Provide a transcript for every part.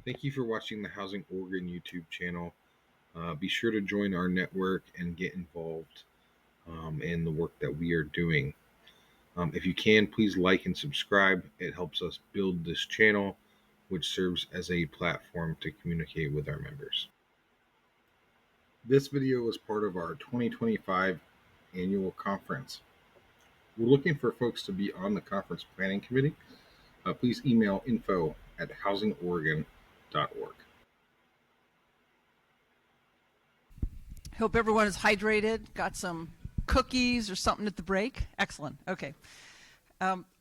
Thank you for watching the Housing Oregon YouTube channel. Be sure to join our network and get involved in the work that we are doing. If you can, please like and subscribe. It helps us build this channel, which serves as a platform to communicate with our members. This video is part of our 2025 annual conference. We're looking for folks to be on the conference planning committee. Please email info@housingoregon.org. Hope everyone is hydrated, got some cookies or something at the break. Excellent. Okay.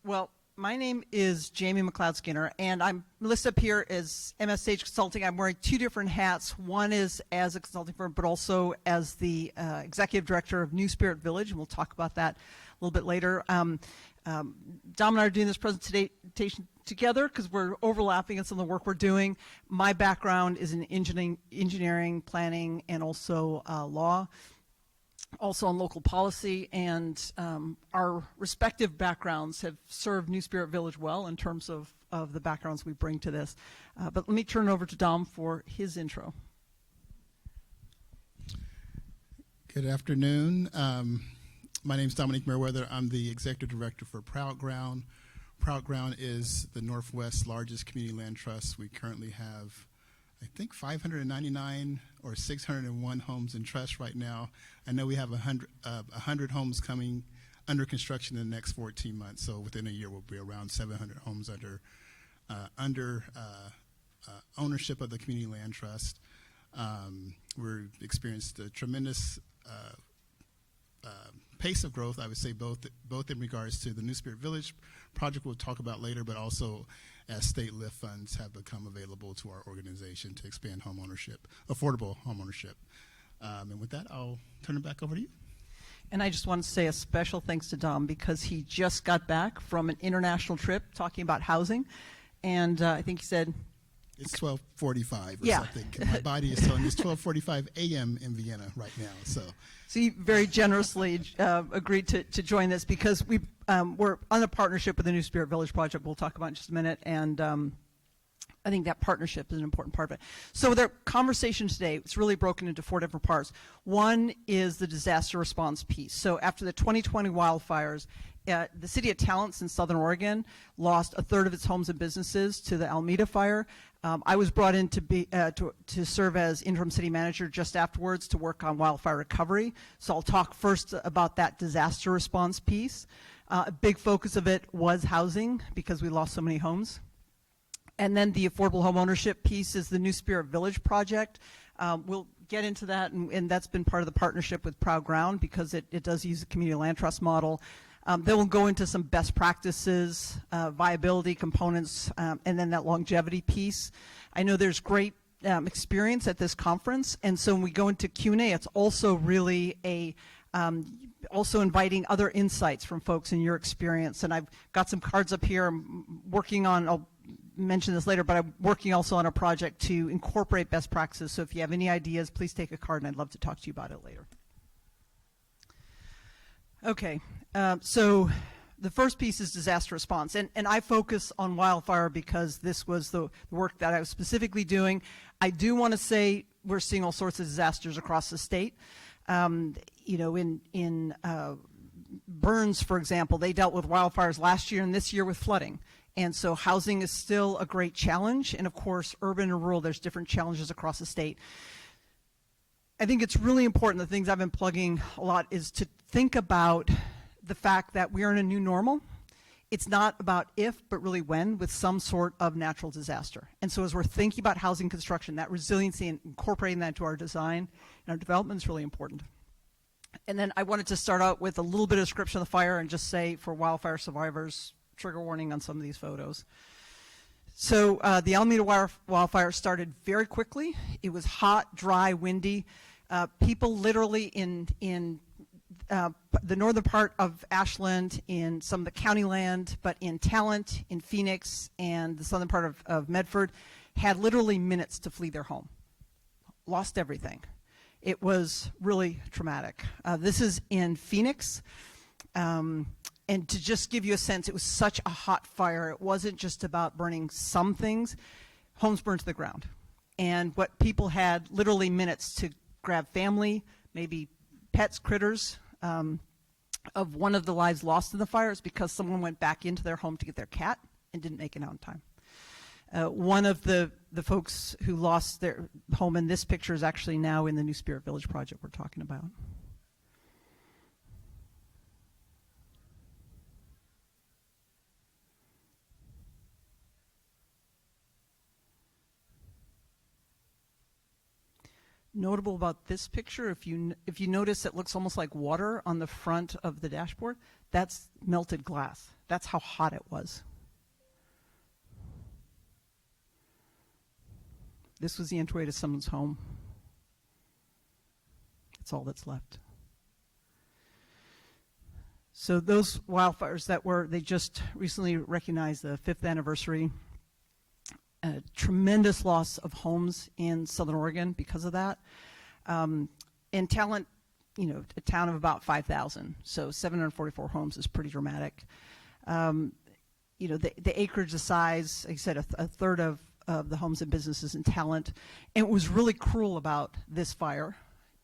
Well, my name is Jamie McLeod-Skinner, and I'm listed up here as MSH Consulting. I'm wearing two different hats. One is as a consulting firm, but also as the executive director of New Spirit Village, and we'll talk about that a little bit later. Dom and I are doing this presentation together because we're overlapping in some of the work we're doing. My background is in engineering, planning, and also law. Also on local policy, and our respective backgrounds have served New Spirit Village well in terms of the backgrounds we bring to this. But let me turn it over to Dom for his intro. Good afternoon. My name is Dominique Merriweather. I'm the Executive Director for Proud Ground. Proud Ground is the Northwest's largest community land trust. We currently have, I think, 599 or 601 homes in trust right now. I know we have 100 homes coming under construction in the next 14 months. So within a year, we'll be around 700 homes under ownership of the community land trust. We've experienced a tremendous pace of growth, I would say, both in regards to the New Spirit Village project we'll talk about later, but also as state lift funds have become available to our organization to expand home ownership, affordable home ownership. And with that, I'll turn it back over to you. And I just want to say a special thanks to Dom because he just got back from an international trip talking about housing. And I think he said, it's 12:45 or yeah. something. My body is telling me it's 12:45 a.m. in Vienna right now. So he very generously agreed to join this because we're on a partnership with the New Spirit Village project we'll talk about in just a minute. And I think that partnership is an important part of it. So the conversation today, it's really broken into four different parts. One is the disaster response piece. So after the 2020 wildfires, the city of Talents in Southern Oregon lost a third of its homes and businesses to the Alameda fire. I was brought in to serve as interim city manager just afterwards to work on wildfire recovery. So I'll talk first about that disaster response piece. A big focus of it was housing because we lost so many homes. And then the affordable home ownership piece is the New Spirit Village project. We'll get into that, and that's been part of the partnership with Proud Ground because it does use the community land trust model. Then we'll go into some best practices, viability components, and then that longevity piece. I know there's great experience at this conference, and so when we go into Q&A, it's also really also inviting other insights from folks in your experience. And I've got some cards up here I'm working on. I'll mention this later, but I'm working also on a project to incorporate best practices. So if you have any ideas, please take a card, and I'd love to talk to you about it later. Okay, so the first piece is disaster response, and I focus on wildfire because this was the work that I was specifically doing. I do want to say we're seeing all sorts of disasters across the state. In Burns, for example, they dealt with wildfires last year and this year with flooding. And so housing is still a great challenge. And of course, urban and rural, there's different challenges across the state. I think it's really important, the things I've been plugging a lot, is to think about the fact that we are in a new normal. It's not about if, but really when, with some sort of natural disaster. And so as we're thinking about housing construction, that resiliency and incorporating that into our design and our development is really important. And then I wanted to start out with a little bit of description of the fire and just say, for wildfire survivors, trigger warning on some of these photos. So the Alameda wildfire started very quickly. It was hot, dry, windy. People literally in the northern part of Ashland, in some of the county land, but in Talent, in Phoenix, and the southern part of Medford, had literally minutes to flee their home. Lost everything. It was really traumatic. This is in Phoenix. And to just give you a sense, it was such a hot fire. It wasn't just about burning some things. homes burned to the ground. And what people had literally minutes to grab family, maybe pets, critters, of one of the lives lost in the fire is because someone went back into their home to get their cat and didn't make it out in time. One of the folks who lost their home in this picture is actually now in the New Spirit Village project we're talking about. Notable about this picture, if you notice, it looks almost like water on the front of the dashboard. That's melted glass. That's how hot it was. This was the entryway to someone's home. That's all that's left. So those wildfires they just recently recognized the 5th anniversary. A tremendous loss of homes in Southern Oregon because of that. In Talent, a town of about 5,000, so 744 homes is pretty dramatic. The acreage, the size, like I said, a third of the homes and businesses in Talent. And what was really cruel about this fire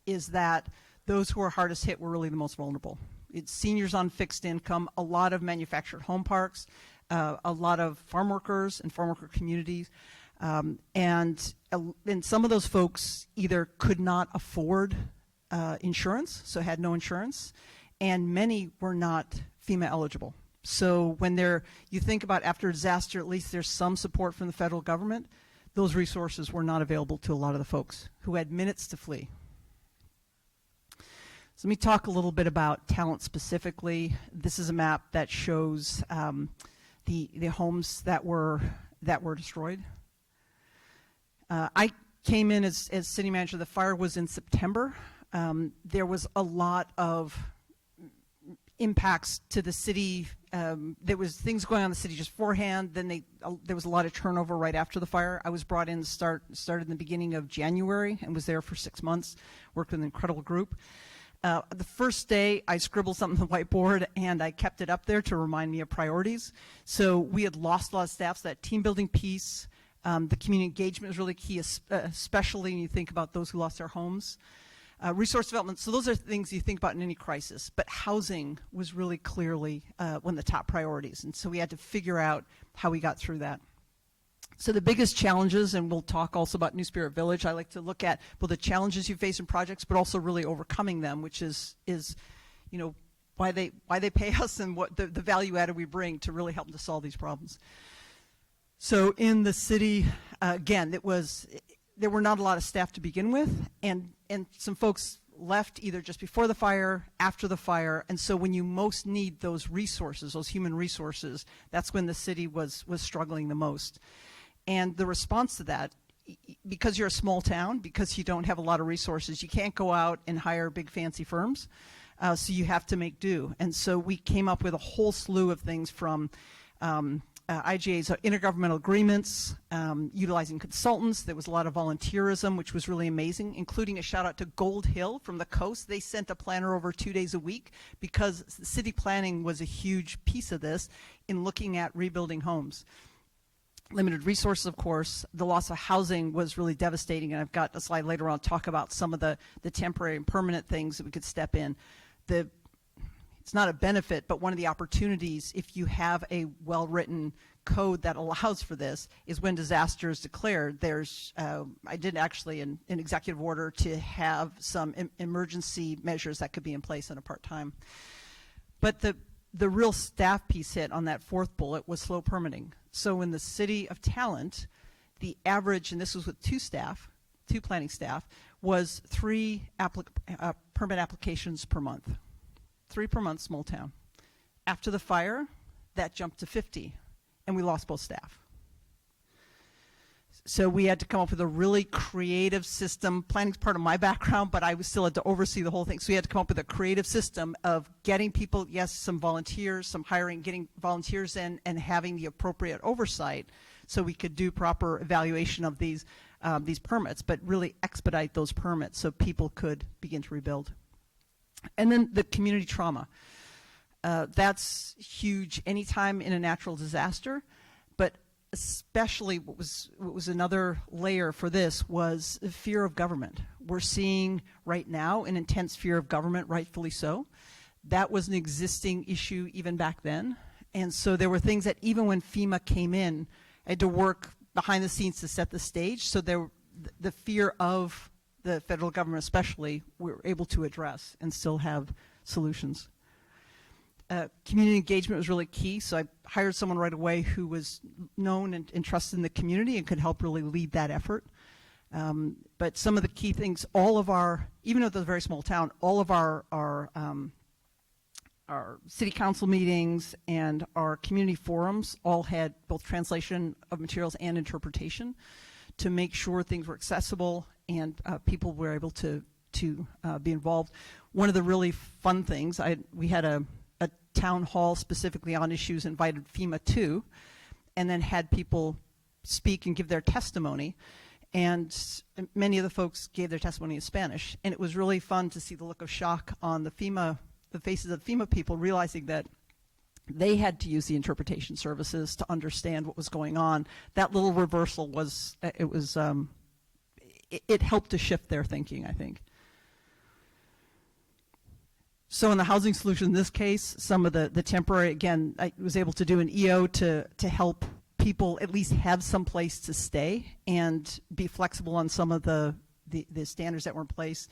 is that those who were hardest hit were really the most vulnerable. It's seniors on fixed income, a lot of manufactured home parks, a lot of farm workers and farm worker communities. And some of those folks either could not afford insurance, so had no insurance, and many were not FEMA eligible. So when you think about after a disaster, at least there's some support from the federal government. Those resources were not available to a lot of the folks who had minutes to flee. So let me talk a little bit about Talent specifically. This is a map that shows the homes that were destroyed. I came in as city manager. The fire was in September. There was a lot of impacts to the city. There was things going on in the city just beforehand. Then there was a lot of turnover right after the fire. I was brought in to started in the beginning of January and was there for 6 months. Worked with an incredible group. The first day, I scribbled something on the whiteboard, and I kept it up there to remind me of priorities. So we had lost a lot of staff, so that team building piece, the community engagement was really key, especially when you think about those who lost their homes. Resource development, so those are things you think about in any crisis, but housing was really clearly one of the top priorities, and so we had to figure out how we got through that. So the biggest challenges, and we'll talk also about New Spirit Village, I like to look at both the challenges you face in projects, but also really overcoming them, which is why they pay us and what the value added we bring to really help them to solve these problems. So in the city, again, there were not a lot of staff to begin with, and some folks left either just before the fire, after the fire, and so when you most need those resources, those human resources, that's when the city was struggling the most. And the response to that, because you're a small town, because you don't have a lot of resources, you can't go out and hire big fancy firms, so you have to make do. And so we came up with a whole slew of things from IGA's intergovernmental agreements, utilizing consultants. There was a lot of volunteerism, which was really amazing, including a shout out to Gold Hill from the coast. They sent a planner over 2 days a week because city planning was a huge piece of this in looking at rebuilding homes. Limited resources, of course. The loss of housing was really devastating, and I've got a slide later on to talk about some of the temporary and permanent things that we could step in. It's not a benefit, but one of the opportunities, if you have a well-written code that allows for this, is when disaster is declared, I did actually an executive order to have some emergency measures that could be in place on a part-time. But the real staff piece hit on that fourth bullet was slow permitting. So in the city of Talent, the average, and this was with two planning staff, was 3 permit applications per month. 3 per month, small town. After the fire, that jumped to 50, and we lost both staff. So we had to come up with a really creative system. Planning's part of my background, but I still had to oversee the whole thing. So we had to come up with a creative system of getting people, yes, some volunteers, some hiring, getting volunteers in, and having the appropriate oversight so we could do proper evaluation of these permits, but really expedite those permits so people could begin to rebuild. And then the community trauma. That's huge anytime in a natural disaster, but especially what was another layer for this was the fear of government. We're seeing right now an intense fear of government, rightfully so. That was an existing issue even back then. And so there were things that even when FEMA came in, I had to work behind the scenes to set the stage. So the fear of the federal government especially, we were able to address and still have solutions. Community engagement was really key, so I hired someone right away who was known and trusted in the community and could help really lead that effort. But some of the key things, even though it's a very small town, all of our city council meetings and our community forums all had both translation of materials and interpretation to make sure things were accessible and people were able to be involved. One of the really fun things, we had a town hall specifically on issues, invited FEMA to, and then had people speak and give their testimony. And many of the folks gave their testimony in Spanish. And it was really fun to see the look of shock on the faces of FEMA people, realizing that they had to use the interpretation services to understand what was going on. That little reversal it helped to shift their thinking, I think. So in the housing solution, in this case, some of the temporary, again, I was able to do an EO to help people at least have some place to stay and be flexible on some of the standards that were in place.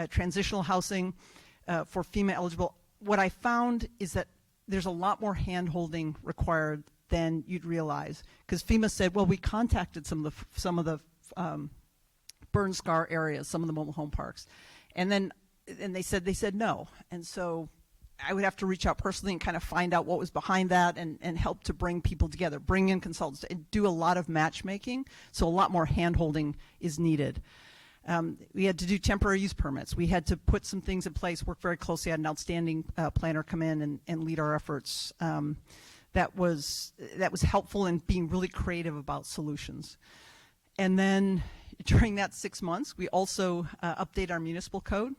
Transitional housing for FEMA eligible. What I found is that there's a lot more hand-holding required than you'd realize, because FEMA said, well, we contacted some of the burn scar areas, some of the mobile home parks, and they said no. And so I would have to reach out personally and kind of find out what was behind that and help to bring people together, bring in consultants, and do a lot of matchmaking. So a lot more hand-holding is needed. We had to do temporary use permits. We had to put some things in place, work very closely. I had an outstanding planner come in and lead our efforts. That was helpful in being really creative about solutions. And then during that 6 months, we also update our municipal code,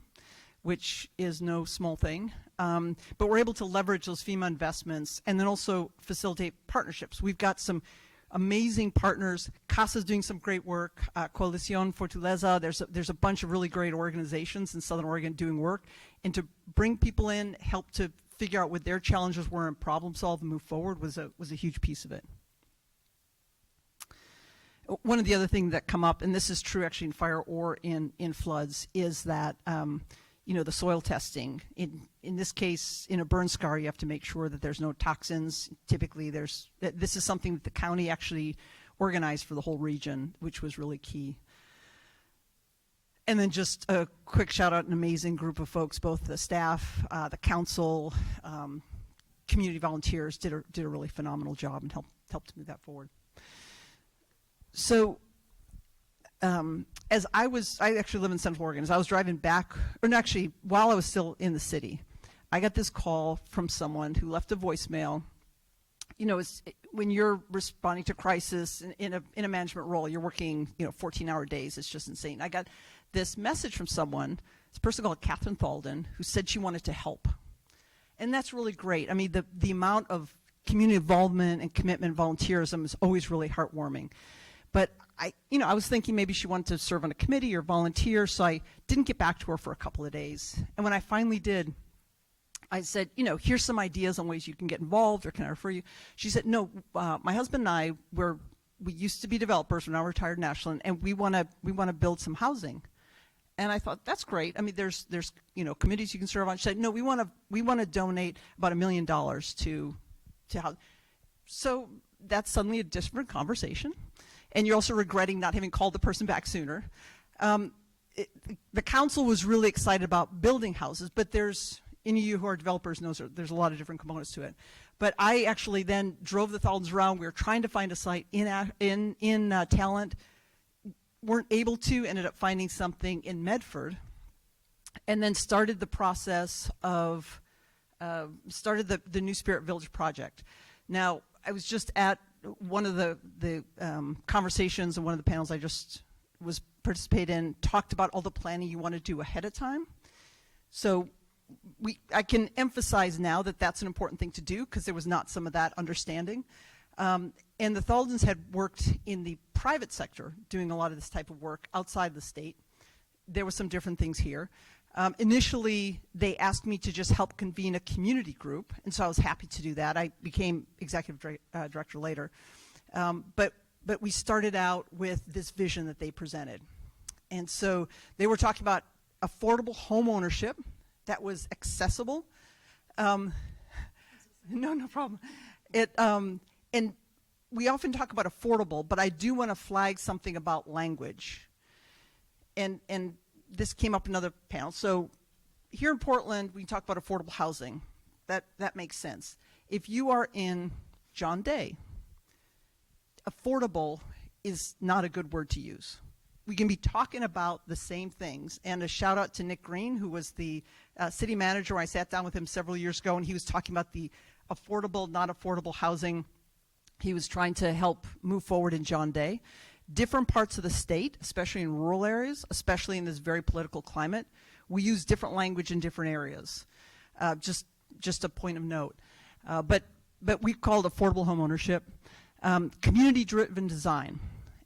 which is no small thing. But we're able to leverage those FEMA investments and then also facilitate partnerships. We've got some amazing partners. CASA's doing some great work. Coalición Fortaleza, there's a bunch of really great organizations in Southern Oregon doing work. And to bring people in, help to figure out what their challenges were and problem solve and move forward was a huge piece of it. One of the other things that come up, and this is true actually in fire or in floods, is that the soil testing. In this case, in a burn scar, you have to make sure that there's no toxins. Typically, this is something that the county actually organized for the whole region, which was really key. And then just a quick shout out, an amazing group of folks, both the staff, the council, community volunteers did a really phenomenal job and helped to move that forward. So as I actually live in Central Oregon. As I was driving back, while I was still in the city, I got this call from someone who left a voicemail. When you're responding to crisis in a management role, you're working 14-hour days. It's just insane. I got this message from someone, this person called Catherine Thalden, who said she wanted to help, and that's really great. I mean, the amount of community involvement and commitment, volunteerism is always really heartwarming. But I was thinking maybe she wanted to serve on a committee or volunteer, so I didn't get back to her for a couple of days. And when I finally did, I said, here's some ideas on ways you can get involved, or can I refer you? She said, no, my husband and I, we used to be developers, we're now retired in Ashland, and we want to build some housing. And I thought, that's great. I mean, there's committees you can serve on. She said, no, we want to donate about $1 million to housing. So that's suddenly a different conversation. And you're also regretting not having called the person back sooner. The council was really excited about building houses, but any of you who are developers knows there's a lot of different components to it. But I actually then drove the Thaldens around. We were trying to find a site in Talent, weren't able to, ended up finding something in Medford, and then started the process of, started the New Spirit Village project. Now, I was just at one of the conversations and one of the panels I just was participate in talked about all the planning you want to do ahead of time. So I can emphasize now that that's an important thing to do, because there was not some of that understanding. And the Thaldens had worked in the private sector doing a lot of this type of work outside the state. There were some different things here. Initially, they asked me to just help convene a community group, and so I was happy to do that. I became executive director later. But we started out with this vision that they presented. And so they were talking about affordable home ownership that was accessible. No problem. And we often talk about affordable, but I do want to flag something about language. And this came up in another panel. So here in Portland, we talk about affordable housing. That makes sense. If you are in John Day, affordable is not a good word to use. We can be talking about the same things. And a shout out to Nick Green, who was the city manager. I sat down with him several years ago, and he was talking about the affordable, not affordable housing. He was trying to help move forward in John Day. Different parts of the state, especially in rural areas, especially in this very political climate, we use different language in different areas. Just a point of note. But we called affordable home ownership community-driven design,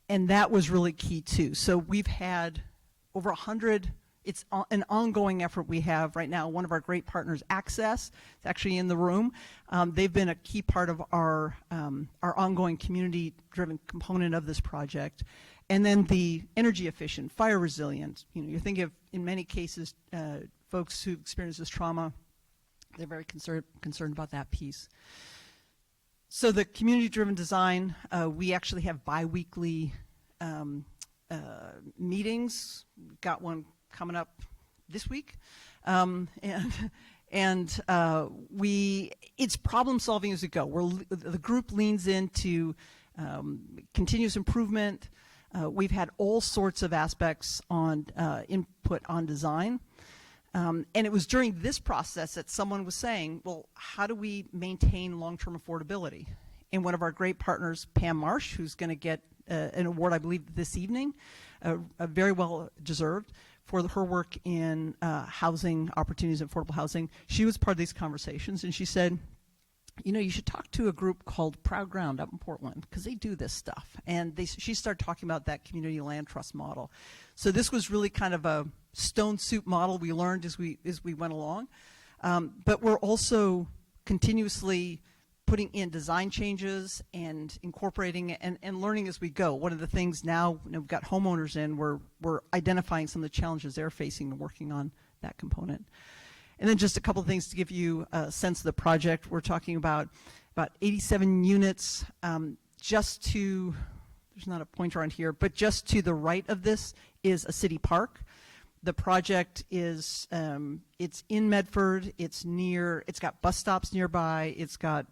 and that was really key too. So we've had over 100. It's an ongoing effort we have right now. One of our great partners, Access, is actually in the room. They've been a key part of our ongoing community-driven component of this project. And then the energy efficient, fire resilient. You're thinking of, in many cases, folks who experience this trauma, they're very concerned about that piece. So the community-driven design, we actually have bi-weekly meetings. We've got one coming up this week, it's problem solving as we go. The group leans into continuous improvement. We've had all sorts of aspects on input on design, and it was during this process that someone was saying, well, how do we maintain long-term affordability? And one of our great partners, Pam Marsh, who's going to get an award, I believe, this evening, very well deserved, for her work in housing opportunities and affordable housing. She was part of these conversations, and she said, you should talk to a group called Proud Ground up in Portland, because they do this stuff. And she started talking about that community land trust model. So this was really kind of a stone soup model we learned as we went along. But we're also continuously putting in design changes and incorporating and learning as we go. One of the things now, we've got homeowners in, we're identifying some of the challenges they're facing and working on that component. And then just a couple of things to give you a sense of the project. We're talking about 87 units. There's not a pointer on here, but just to the right of this is a city park. The project is, it's in Medford. It's got bus stops nearby. It's got,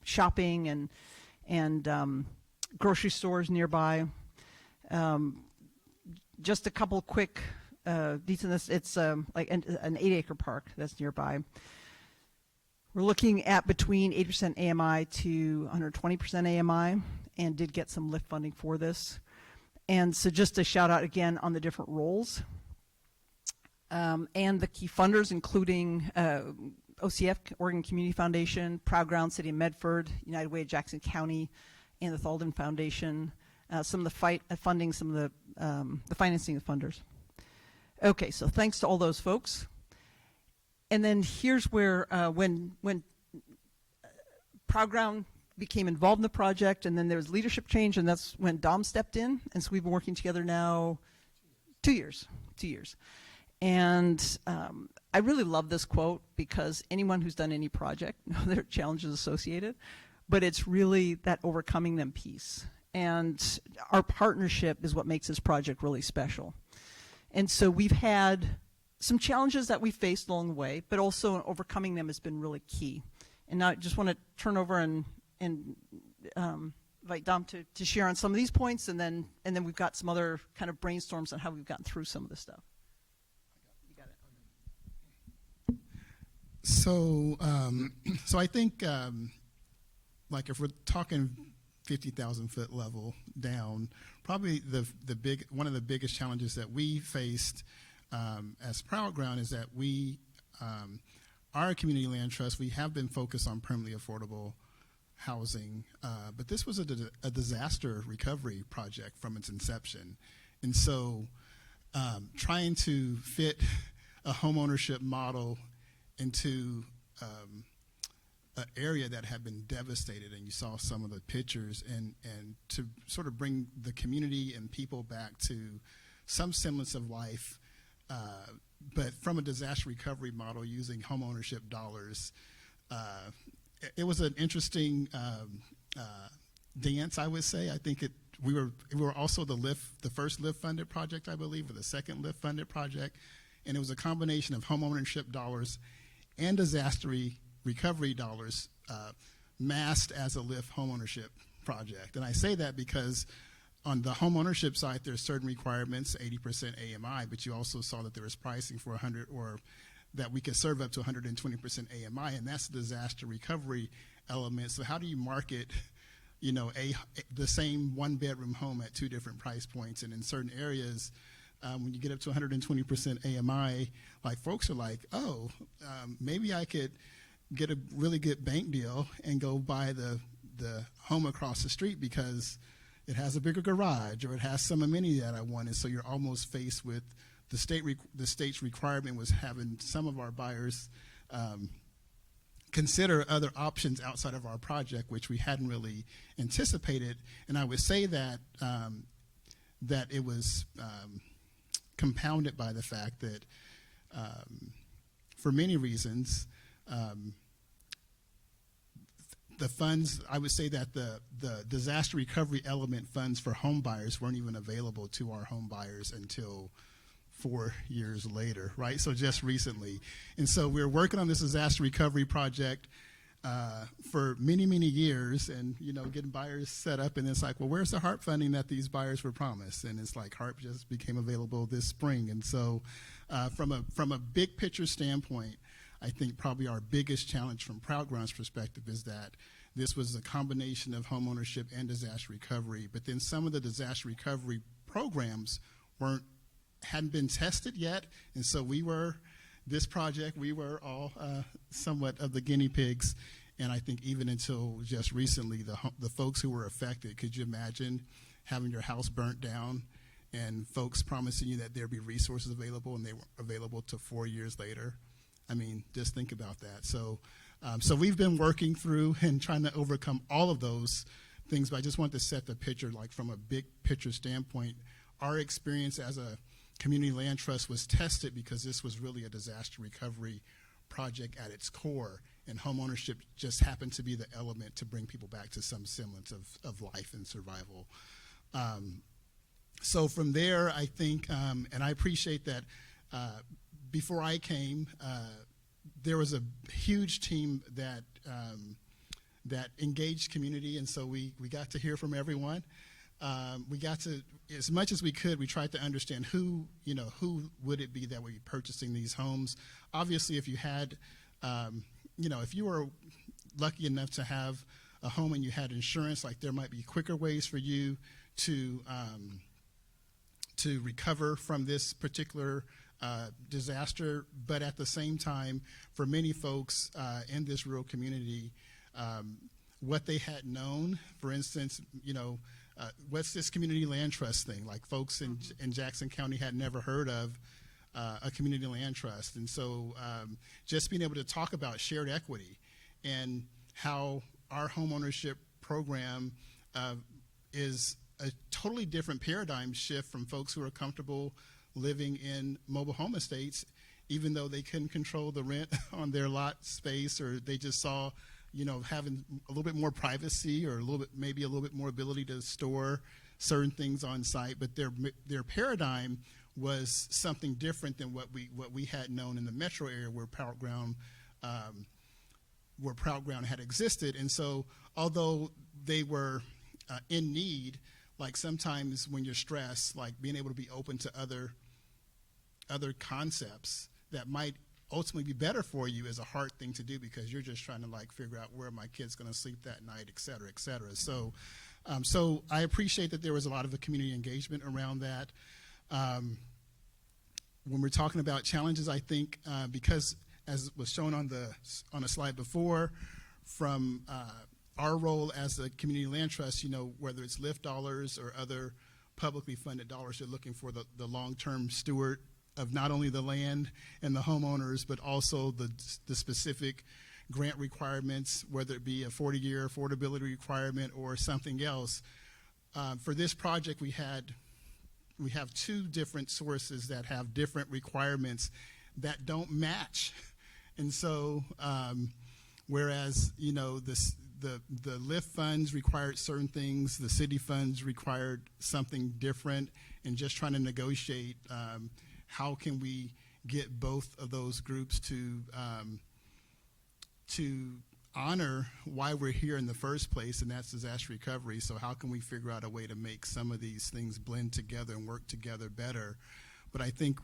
shopping and grocery stores nearby. Just a couple quick details. It's like an 8-acre park that's nearby. We're looking at between 80% AMI to 120% AMI, and did get some LIFT funding for this. And so just a shout out again on the different roles and the key funders, including OCF, Oregon Community Foundation, Proud Ground, City of Medford, United Way of Jackson County, and the Thalden Foundation. Some of the funding, some of the financing of funders. Okay, so thanks to all those folks. And then here's where when Proud Ground became involved in the project, and then there was leadership change, and that's when Dom stepped in, and so we've been working together now 2 years. And I really love this quote, because anyone who's done any project knows there are challenges associated, but it's really that overcoming them piece. And our partnership is what makes this project really special. And so we've had some challenges that we faced along the way, but also overcoming them has been really key. And now I just want to turn over and invite Dom to share on some of these points, and then we've got some other kind of brainstorms on how we've gotten through some of this stuff. You got it. So I think like if we're talking 50,000 foot level down, probably one of the biggest challenges that we faced as Proud Ground is that our community land trust, we have been focused on permanently affordable housing, but this was a disaster recovery project from its inception. And so trying to fit a homeownership model into an area that had been devastated, and you saw some of the pictures, and to sort of bring the community and people back to some semblance of life, but from a disaster recovery model using homeownership dollars. It was an interesting dance, I would say. I think we were also the first LIFT funded project, I believe, or the second LIFT funded project, and it was a combination of homeownership dollars and disaster recovery dollars masked as a LIFT homeownership project. And I say that because on the homeownership side, there's certain requirements, 80% AMI, but you also saw that there was pricing for 100, or that we could serve up to 120% AMI, and that's the disaster recovery element. So how do you market, the same one-bedroom home at two different price points? And in certain areas, when you get up to 120% AMI, like folks are like, oh, maybe I could get a really good bank deal and go buy the home across the street because it has a bigger garage or it has some amenity that I wanted. So you're almost faced with the state's requirement was having some of our buyers consider other options outside of our project, which we hadn't really anticipated. And I would say that that it was compounded by the fact that for many reasons, the funds, I would say that the disaster recovery element funds for home buyers weren't even available to our home buyers until 4 years later, right? So just recently. And so we're working on this disaster recovery project for many, many years, and getting buyers set up, and it's like, well, where's the HARP funding that these buyers were promised? And it's like HARP just became available this spring. And so from a big picture standpoint, I think probably our biggest challenge from Proud Ground's perspective is that this was a combination of homeownership and disaster recovery, but then some of the disaster recovery programs hadn't been tested yet, and so we were all somewhat of the guinea pigs. And I think even until just recently, the folks who were affected, could you imagine having your house burnt down and folks promising you that there'd be resources available, and they were available to 4 years later? I mean, just think about that. So we've been working through and trying to overcome all of those things, but I just want to set the picture, like from a big picture standpoint. Our experience as a community land trust was tested because this was really a disaster recovery project at its core, and homeownership just happened to be the element to bring people back to some semblance of life and survival. So from there, I think, and I appreciate that before I came, there was a huge team that engaged community, and so we got to hear from everyone. We got to, as much as we could, we tried to understand who would it be that would be purchasing these homes. Obviously, if you had, if you were lucky enough to have a home and you had insurance, like there might be quicker ways for you to recover from this particular disaster. But at the same time, for many folks in this rural community, what they had known, for instance, what's this community land trust thing? Like folks in Jackson County had never heard of a community land trust. And so just being able to talk about shared equity and how our homeownership program is a totally different paradigm shift from folks who are comfortable living in mobile home estates, even though they couldn't control the rent on their lot space, or they just saw having a little bit more privacy, or maybe a little bit more ability to store certain things on site. But their paradigm was something different than what we had known in the metro area where Proud Ground had existed. And so although they were in need, like sometimes when you're stressed, like being able to be open to other concepts that might ultimately be better for you is a hard thing to do, because you're just trying to like figure out where my kid's going to sleep that night, et cetera, et cetera. So I appreciate that there was a lot of community engagement around that. When we're talking about challenges, I think because as was shown on a slide before, from our role as a community land trust, whether it's LIFT dollars or other publicly funded dollars, they're looking for the long-term steward of not only the land and the homeowners, but also the specific grant requirements, whether it be a 40-year affordability requirement or something else. For this project, we have two different sources that have different requirements that don't match. And so, whereas, the LIFT funds required certain things, the city funds required something different, and just trying to negotiate how can we get both of those groups to honor why we're here in the first place, and that's disaster recovery. So how can we figure out a way to make some of these things blend together and work together better? But I think,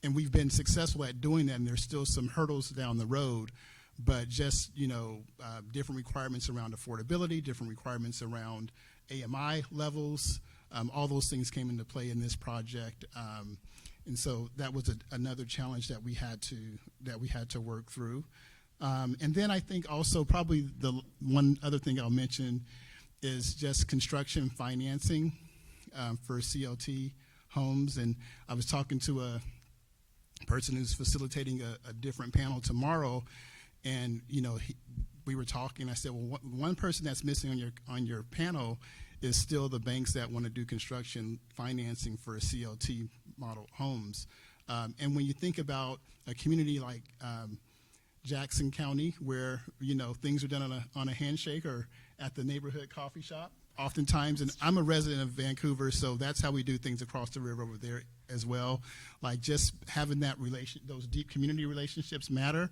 and we've been successful at doing that, and there's still some hurdles down the road, but just, different requirements around affordability, different requirements around AMI levels, all those things came into play in this project. And so that was another challenge that we had to work through. And then I think also probably the one other thing I'll mention is just construction financing for CLT homes. And I was talking to a person who's facilitating a different panel tomorrow, and we were talking. I said, well, one person that's missing on your panel is still the banks that want to do construction financing for CLT model homes. And when you think about a community like Jackson County, where things are done on a handshake or at the neighborhood coffee shop, oftentimes, and I'm a resident of Vancouver, so that's how we do things across the river over there as well. Like just having that those deep community relationships matter.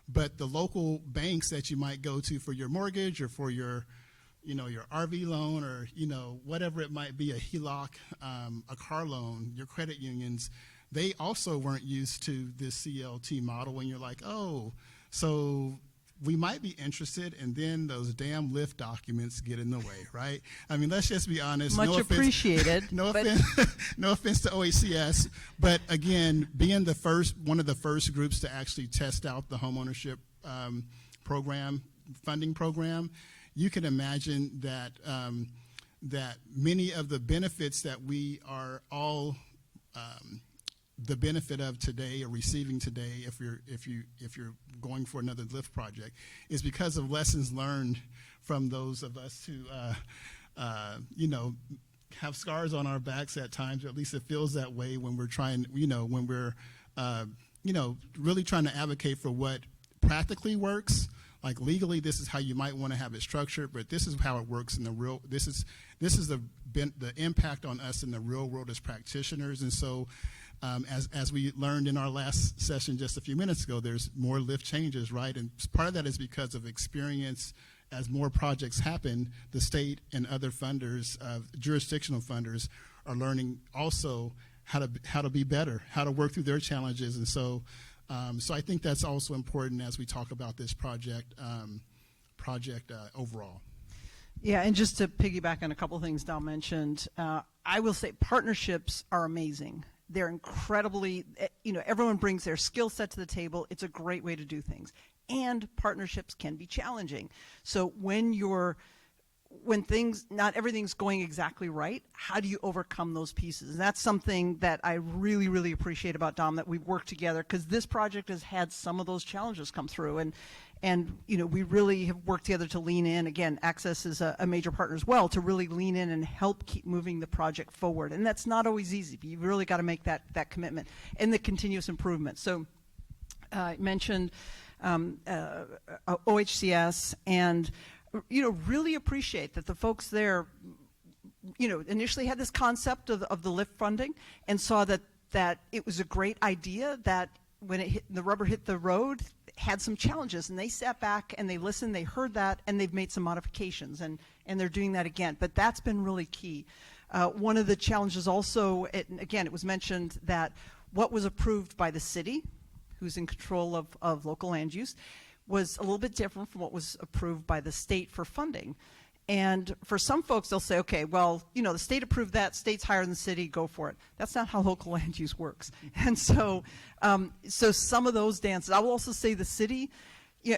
But the local banks that you might go to for your mortgage or for your your RV loan or whatever it might be, a HELOC, a car loan, your credit unions, they also weren't used to this CLT model. And you're like, oh, so we might be interested, and then those damn LIFT documents get in the way, right? I mean, let's just be honest. Much appreciated. No offense, no offense to OHCS, but again, being one of the first groups to actually test out the homeownership funding program, you can imagine that that many of the benefits that we are all the benefit of today or receiving today, if you're going for another LIFT project, is because of lessons learned from those of us who have scars on our backs at times, or at least it feels that way when we're trying, when we're really trying to advocate for what practically works. Like legally, this is how you might want to have it structured, but this is how it works in the real. This is the impact on us in the real world as practitioners. And so, as we learned in our last session just a few minutes ago, there's more LIFT changes, right? And part of that is because of experience. As more projects happen, the state and other funders, jurisdictional funders, are learning also how to be better, how to work through their challenges, and so. So I think that's also important as we talk about this project overall. Yeah, and just to piggyback on a couple of things Dom mentioned, I will say partnerships are amazing. They're incredibly, everyone brings their skill set to the table. It's a great way to do things. And partnerships can be challenging. So when not everything's going exactly right, how do you overcome those pieces? And that's something that I really, really appreciate about Dom, that we've worked together, because this project has had some of those challenges come through. And we really have worked together to lean in. Again, Access is a major partner as well, to really lean in and help keep moving the project forward. And that's not always easy, but you've really got to make that commitment and the continuous improvement. So I mentioned OHCS, and really appreciate that the folks there, initially had this concept of the LIFT funding and saw that it was a great idea, that when the rubber hit the road, had some challenges, and they sat back and they listened, they heard that, and they've made some modifications, and they're doing that again. But that's been really key. One of the challenges also, again, it was mentioned that what was approved by the city, who's in control of local land use, was a little bit different from what was approved by the state for funding. And for some folks, they'll say, okay, well, the state approved that, state's higher than the city, go for it. That's not how local land use works. And so some of those dances, I will also say the city,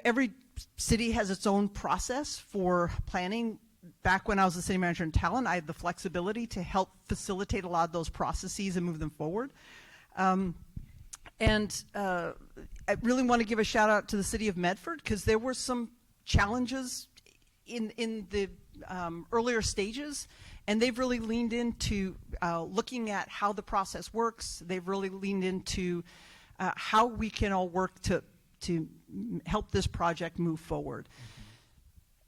every city has its own process for planning. Back when I was the city manager in Talon, I had the flexibility to help facilitate a lot of those processes and move them forward. I really want to give a shout out to the city of Medford, because there were some challenges in the earlier stages, and they've really leaned into looking at how the process works. They've really leaned into how we can all work to help this project move forward.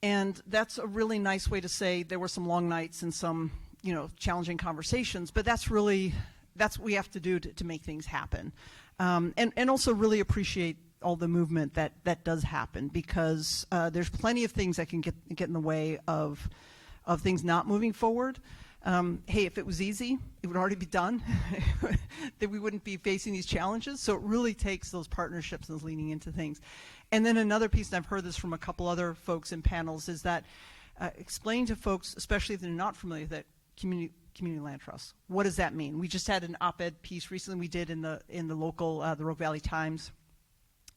And that's a really nice way to say there were some long nights and some, challenging conversations, but that's what we have to do to make things happen. And also really appreciate all the movement that does happen, because there's plenty of things that can get in the way of things not moving forward. Hey, if it was easy, it would already be done. That we wouldn't be facing these challenges. So it really takes those partnerships and leaning into things. And then another piece, and I've heard this from a couple other folks in panels, is that explaining to folks, especially if they're not familiar with that, community land trust. What does that mean? We just had an op-ed piece recently we did in the local, the Rogue Valley Times,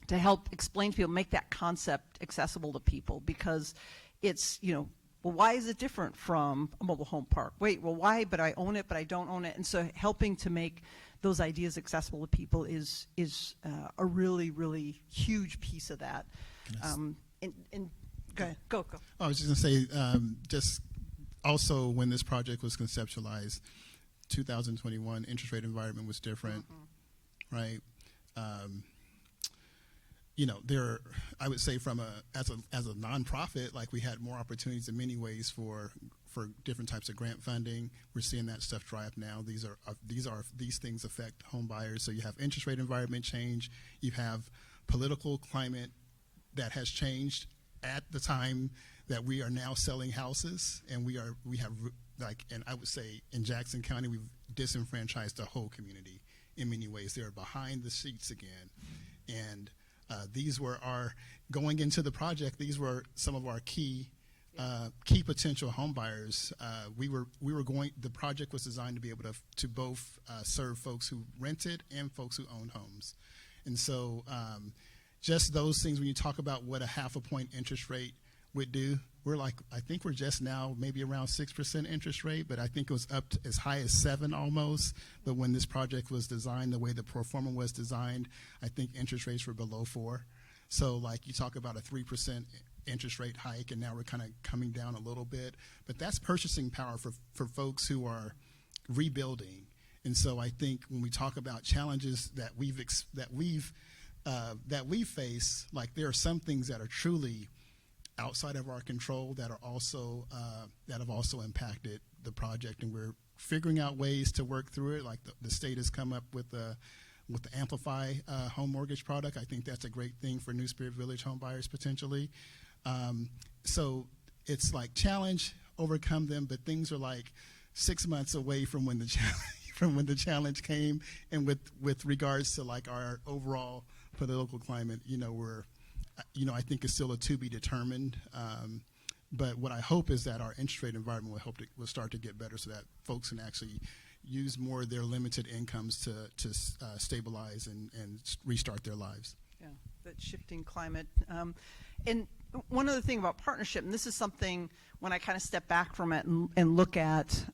to help explain to people, make that concept accessible to people, because it's, well, why is it different from a mobile home park? Wait, well, why? But I own it, but I don't own it. And so helping to make those ideas accessible to people is a really, really huge piece of that. Go ahead, go. I was just going to say, just also when this project was conceptualized, 2021 interest rate environment was different, right? I would say as a nonprofit, like, we had more opportunities in many ways for different types of grant funding. We're seeing that stuff dry up now. These things affect home buyers. So you have interest rate environment change. You have political climate that has changed at the time that we are now selling houses, and and I would say in Jackson County, we've disenfranchised the whole community in many ways. They're behind the seats again, and these were going into the project. These were some of our key potential home buyers. The project was designed to be able to both serve folks who rented and folks who owned homes, and so just those things. When you talk about what a 0.5 point interest rate would do, I think we're just now maybe around 6% interest rate, but I think it was up to as high as 7 almost. But when this project was designed, the way the pro forma was designed, I think interest rates were below 4. So you talk about a 3% interest rate hike, and now we're kind of coming down a little bit. But that's purchasing power for folks who are rebuilding. And so I think when we talk about challenges that we face, there are some things that are truly outside of our control that have also impacted the project, and we're figuring out ways to work through it. Like the state has come up with the Amplify home mortgage product. I think that's a great thing for New Spirit Village home buyers potentially. So it's challenge, overcome them, but things are 6 months away from when the challenge came. And with regards to our overall political climate, I think it's still a to be determined. But what I hope is that our interest rate environment will start to get better, so that folks can actually use more of their limited incomes to stabilize and restart their lives. Yeah, that shifting climate. And one other thing about partnership, and this is something when I kind of step back from it and look at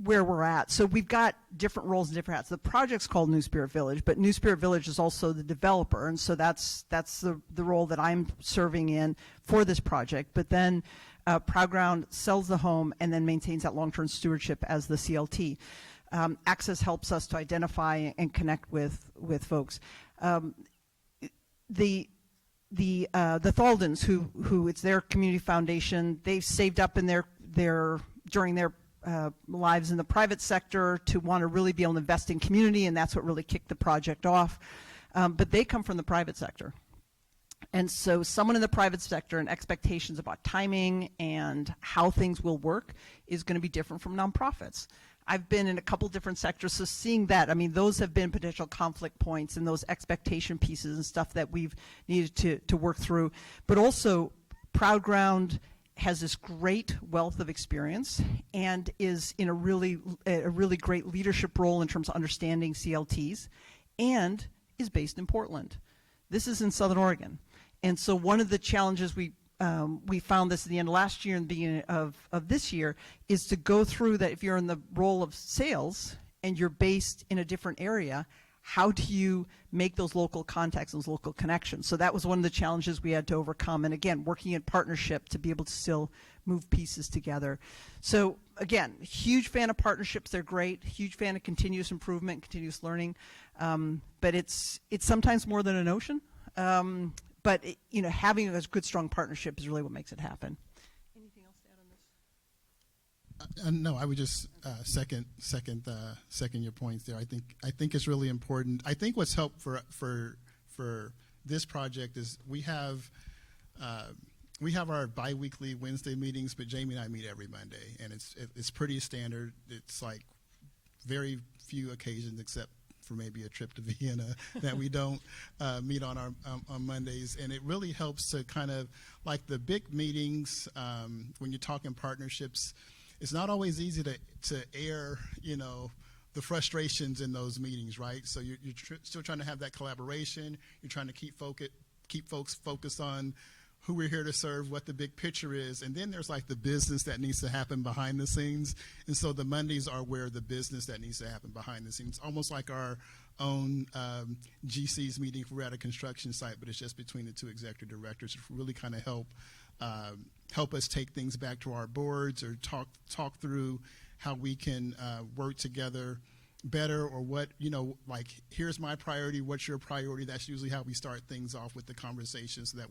where we're at. So we've got different roles and different hats. The project's called New Spirit Village, but New Spirit Village is also the developer, and so that's the role that I'm serving in for this project. But then Proud Ground sells the home and then maintains that long-term stewardship as the CLT. Access helps us to identify and connect with folks. The Thaldens, who it's their community foundation, they've saved up in during their lives in the private sector to want to really be able to invest in community, and that's what really kicked the project off. But they come from the private sector. And so someone in the private sector and expectations about timing and how things will work is going to be different from nonprofits. I've been in a couple different sectors, so seeing that, those have been potential conflict points and those expectation pieces and stuff that we've needed to work through. But also, Proud Ground has this great wealth of experience and is in a really great leadership role in terms of understanding CLTs, and is based in Portland. This is in Southern Oregon. And so one of the challenges we found this at the end of last year and the beginning of this year is to go through that. If you're in the role of sales and you're based in a different area, how do you make those local contacts, those local connections? So that was one of the challenges we had to overcome. And again, working in partnership to be able to still move pieces together. So again, huge fan of partnerships. They're great. Huge fan of continuous improvement, continuous learning. But it's sometimes more than a notion. But having a good, strong partnership is really what makes it happen. Anything else to add on this? No, I would just second your points there. I think it's really important. I think what's helped for this project is we have our biweekly Wednesday meetings, but Jamie and I meet every Monday, and it's pretty standard. It's like very few occasions, except for maybe a trip to Vienna, that we don't meet on Mondays. And it really helps to kind of, like the big meetings, when you're talking partnerships, it's not always easy to air, the frustrations in those meetings, right? So you're still trying to have that collaboration. You're trying to keep folks focused on who we're here to serve, what the big picture is. And then there's like the business that needs to happen behind the scenes. And so the Mondays are where the business that needs to happen behind the scenes, almost like our own GC's meeting if we're at a construction site, but it's just between the two executive directors to really kind of help us take things back to our boards or talk through how we can work together better, or what, like, here's my priority, what's your priority. That's usually how we start things off with the conversation, so that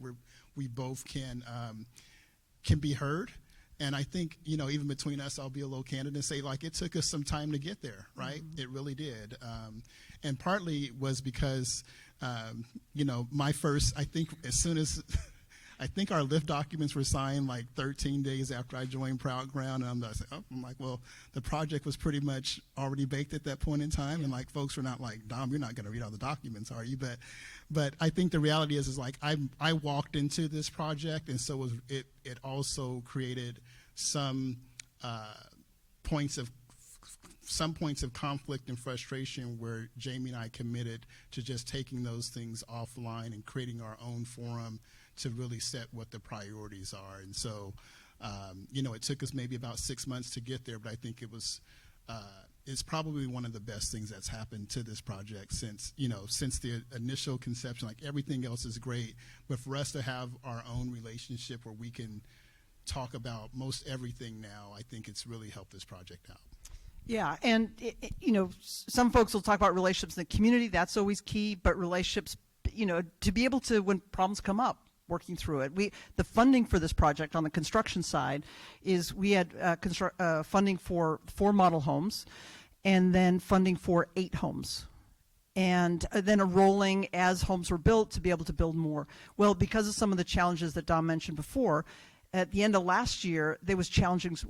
we both can be heard. And I think, even between us, I'll be a little candid and say, like, it took us some time to get there, right? Mm-hmm. It really did. And partly was because, my first, I think as soon as I think our lift documents were signed like 13 days after I joined Proud Ground, and I'm like, well, the project was pretty much already baked at that point in time, yeah. And like folks were not like, Dom, you're not going to read all the documents, are you? But I think the reality is like I walked into this project, and so it also created some points of conflict and frustration where Jamie and I committed to just taking those things offline and creating our own forum to really set what the priorities are. And so, it took us maybe about 6 months to get there, but I think it's probably one of the best things that's happened to this project since the initial conception. Like, everything else is great, but for us to have our own relationship where we can talk about most everything now, I think it's really helped this project out. Yeah, and some folks will talk about relationships in the community. That's always key, but relationships, to be able to, when problems come up, working through it. The funding for this project on the construction side is we had funding for 4 model homes, and then funding for 8 homes, and then a rolling as homes were built to be able to build more. Well, because of some of the challenges that Dom mentioned before, at the end of last year, there was challenges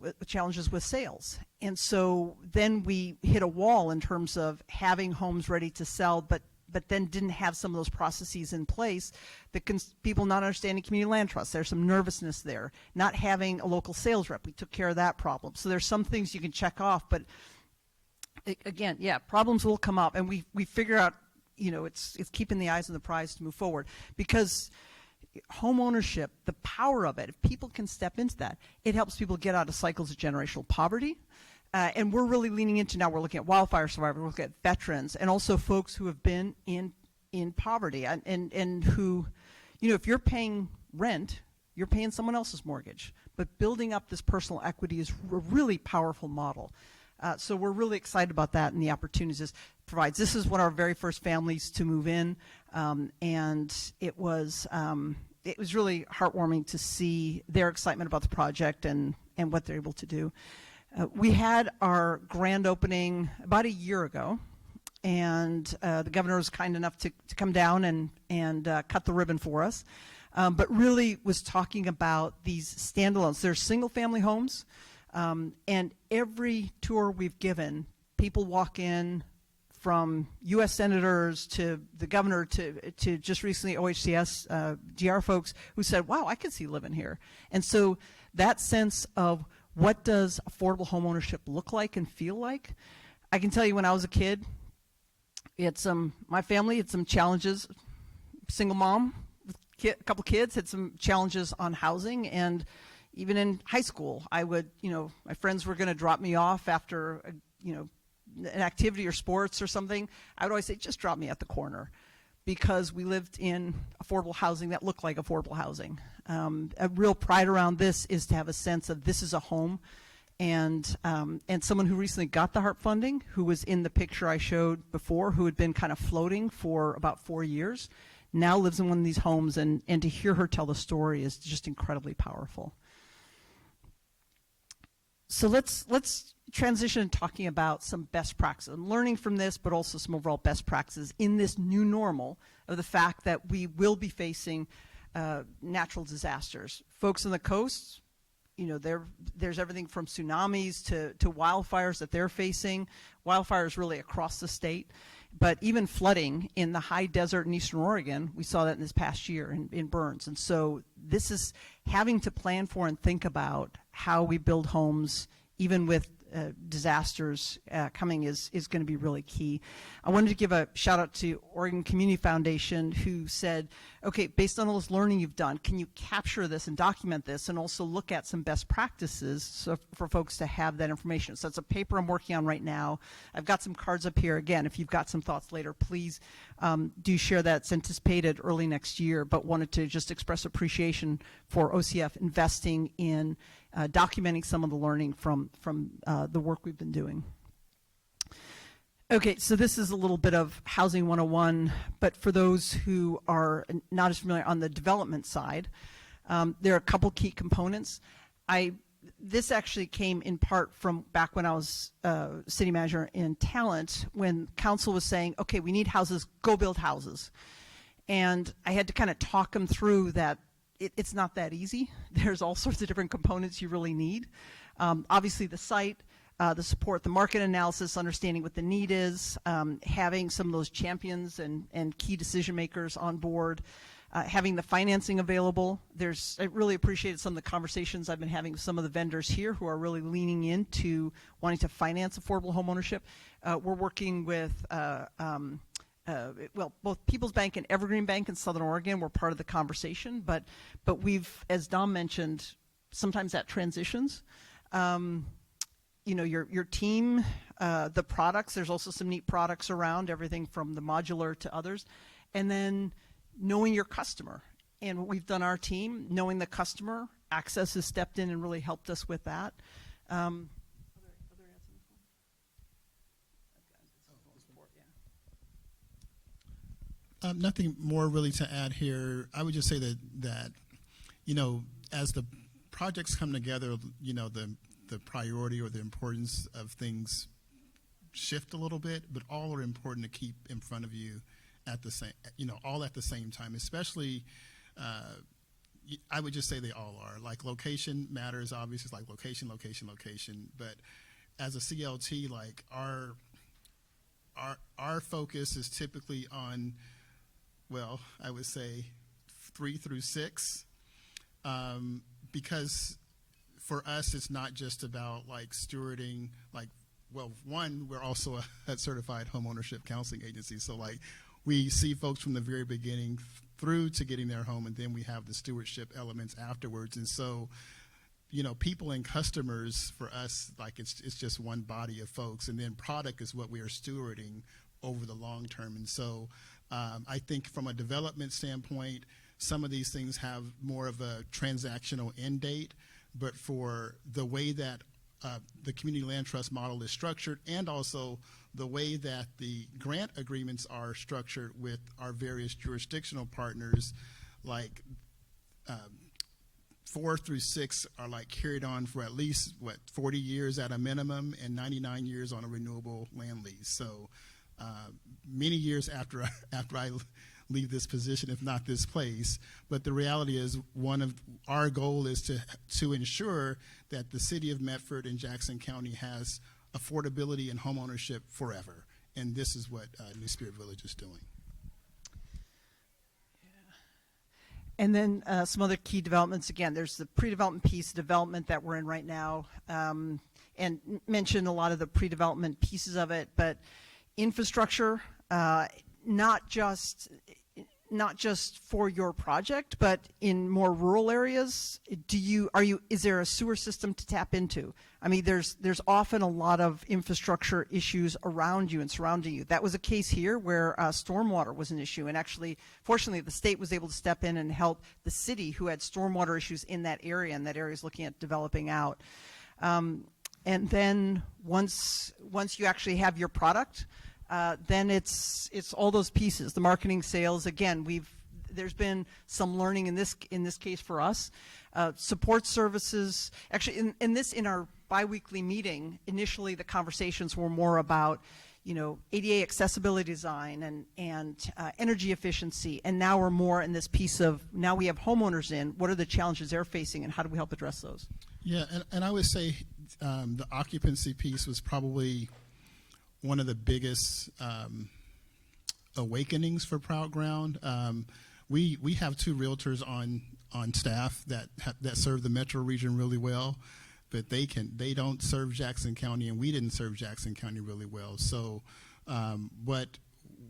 with sales. And so then we hit a wall in terms of having homes ready to sell, but then didn't have some of those processes in place. People not understanding community land trust. There's some nervousness there. Not having a local sales rep. We took care of that problem. So there's some things you can check off, but again, yeah, problems will come up, and we figure out, it's keeping the eyes on the prize to move forward, because home ownership, the power of it, if people can step into that, it helps people get out of cycles of generational poverty. And we're really leaning into, now we're looking at wildfire survivors, we're looking at veterans, and also folks who have been in poverty, and who, if you're paying rent, you're paying someone else's mortgage. But building up this personal equity is a really powerful model. So we're really excited about that and the opportunities this provides. This is one of our very first families to move in, and it was really heartwarming to see their excitement about the project and what they're able to do. We had our grand opening about a year ago, and the governor was kind enough to come down and cut the ribbon for us, but really was talking about these standalones. They're single-family homes, and every tour we've given, people walk in from U.S. senators to the governor to just recently OHCS, GR folks who said, wow, I could see living here. And so that sense of what does affordable home ownership look like and feel like? I can tell you, when I was a kid, my family had some challenges. Single mom with a couple kids, had some challenges on housing, and even in high school, I would, my friends were going to drop me off after, an activity or sports or something. I would always say, just drop me at the corner, because we lived in affordable housing that looked like affordable housing. A real pride around this is to have a sense of this is a home. And someone who recently got the HARP funding, who was in the picture I showed before, who had been kind of floating for about 4 years, now lives in one of these homes, and to hear her tell the story is just incredibly powerful. So let's transition to talking about some best practices. I'm learning from this, but also some overall best practices in this new normal of the fact that we will be facing natural disasters. Folks on the coast, there's everything from tsunamis to wildfires that they're facing. Wildfires really across the state, but even flooding in the high desert in Eastern Oregon, we saw that in this past year in Burns. And so this is having to plan for and think about how we build homes, even with disasters coming, is going to be really key. I wanted to give a shout out to Oregon Community Foundation, who said, okay, based on all this learning you've done, can you capture this and document this, and also look at some best practices so for folks to have that information. So it's a paper I'm working on right now. I've got some cards up here. Again, if you've got some thoughts later, please do share that. It's anticipated early next year, but wanted to just express appreciation for OCF investing in documenting some of the learning from the work we've been doing. Okay, so this is a little bit of Housing 101, but for those who are not as familiar on the development side, there are a couple key components. This actually came in part from back when I was city manager in Talent, when council was saying, okay, we need houses, go build houses. And I had to kind of talk them through that it's not that easy. There's all sorts of different components you really need. Obviously the site, the support, the market analysis, understanding what the need is, having some of those champions and key decision makers on board, having the financing available. I really appreciated some of the conversations I've been having with some of the vendors here who are really leaning into wanting to finance affordable homeownership. We're working with both People's Bank and Evergreen Bank in Southern Oregon were part of the conversation, but we've, as Dom mentioned, sometimes that transitions. Your team, the products, there's also some neat products around, everything from the modular to others. And then knowing your customer. And what we've done our team, knowing the customer, Access has stepped in and really helped us with that. Nothing more really to add here. I would just say that as the projects come together, the priority or the importance of things shift a little bit, but all are important to keep in front of you at the same, all at the same time. Especially, I would just say they all are. Like location matters, obviously. It's like location. But as a CLT, like our focus is typically on, well, I would say 3 through 6, because for us, it's not just about like stewarding, one, we're also a certified homeownership counseling agency. So like we see folks from the very beginning through to getting their home, and then we have the stewardship elements afterwards. And so, people and customers for us, like it's just one body of folks, and then product is what we are stewarding over the long term. And so I think from a development standpoint, some of these things have more of a transactional end date, but for the way that the community land trust model is structured, and also the way that the grant agreements are structured with our various jurisdictional partners, like 4 through 6 are like carried on for at least 40 years at a minimum, and 99 years on a renewable land lease. So many years after I leave this position, if not this place. But the reality is, one of our goal is to ensure that the city of Medford and Jackson County has affordability and homeownership forever. And this is what New Spirit Village is doing. And then some other key developments. Again, there's the pre-development piece, development that we're in right now, and mentioned a lot of the pre-development pieces of it, but infrastructure, not just not just for your project, but in more rural areas? Is there a sewer system to tap into? I mean, there's often a lot of infrastructure issues around you and surrounding you. That was a case here where stormwater was an issue, and actually, fortunately, the state was able to step in and help the city who had stormwater issues in that area, and that area is looking at developing out. And then once you actually have your product, then it's all those pieces, the marketing, sales. Again, there's been some learning in this case for us. Support services. Actually, in our biweekly meeting, initially the conversations were more about, ADA accessibility design and energy efficiency, and now we're more in this piece of, now we have homeowners in. What are the challenges they're facing, and how do we help address those? Yeah, and I would say the occupancy piece was probably one of the biggest awakenings for Proud Ground. We have two realtors on staff that serve the metro region really well, but they don't serve Jackson County, and we didn't serve Jackson County really well. So what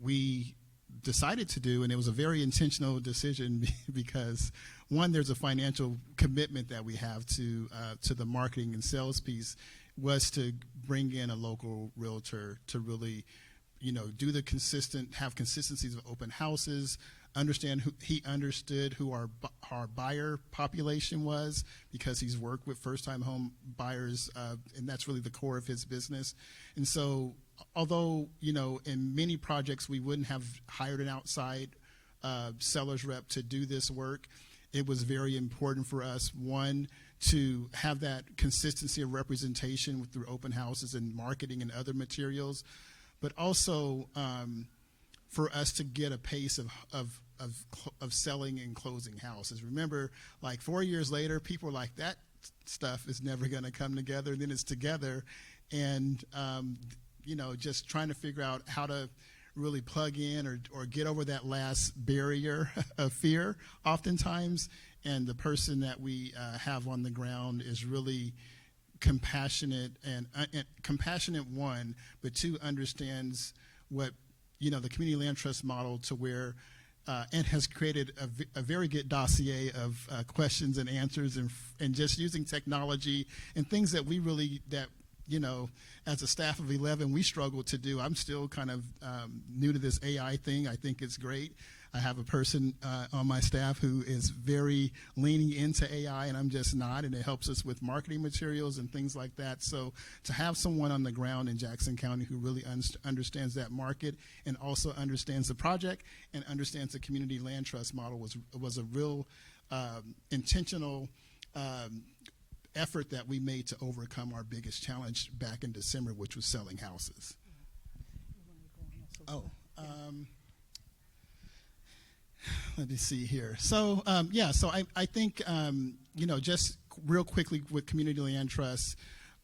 we decided to do, and it was a very intentional decision because one, there's a financial commitment that we have to the marketing and sales piece, was to bring in a local realtor to really, do the have consistencies of open houses, he understood who our buyer population was, because he's worked with first-time home buyers, and that's really the core of his business. And so, although, in many projects we wouldn't have hired an outside seller's rep to do this work, it was very important for us, one, to have that consistency of representation through open houses and marketing and other materials, but also for us to get a pace of selling and closing houses. Remember, like 4 years later, people were like, that stuff is never going to come together, and then it's together, and just trying to figure out how to really plug in or get over that last barrier of fear oftentimes. And the person that we have on the ground is really compassionate, and compassionate, one, but two, understands what, the community land trust model, to where and has created a very good dossier of questions and answers, and just using technology and things that we really, as a staff of 11, we struggle to do. I'm still kind of new to this AI thing. I think it's great. I have a person on my staff who is very leaning into AI, and I'm just not, and it helps us with marketing materials and things like that. So to have someone on the ground in Jackson County who really understands that market, and also understands the project and understands the community land trust model was a real intentional effort that we made to overcome our biggest challenge back in December, which was selling houses. Let me see here. So, I think, just real quickly with community land trusts,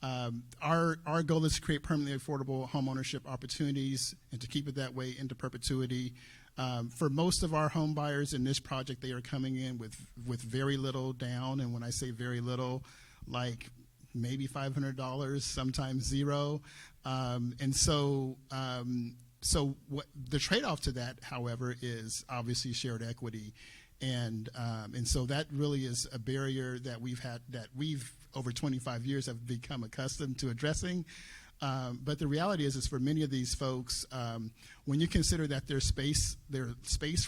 our goal is to create permanently affordable homeownership opportunities and to keep it that way into perpetuity. For most of our home buyers in this project, they are coming in with very little down, and when I say very little, like maybe $500, sometimes zero. So what the trade-off to that, however, is obviously shared equity, and so that really is a barrier that we've over 25 years have become accustomed to addressing. But the reality is for many of these folks, when you consider that their space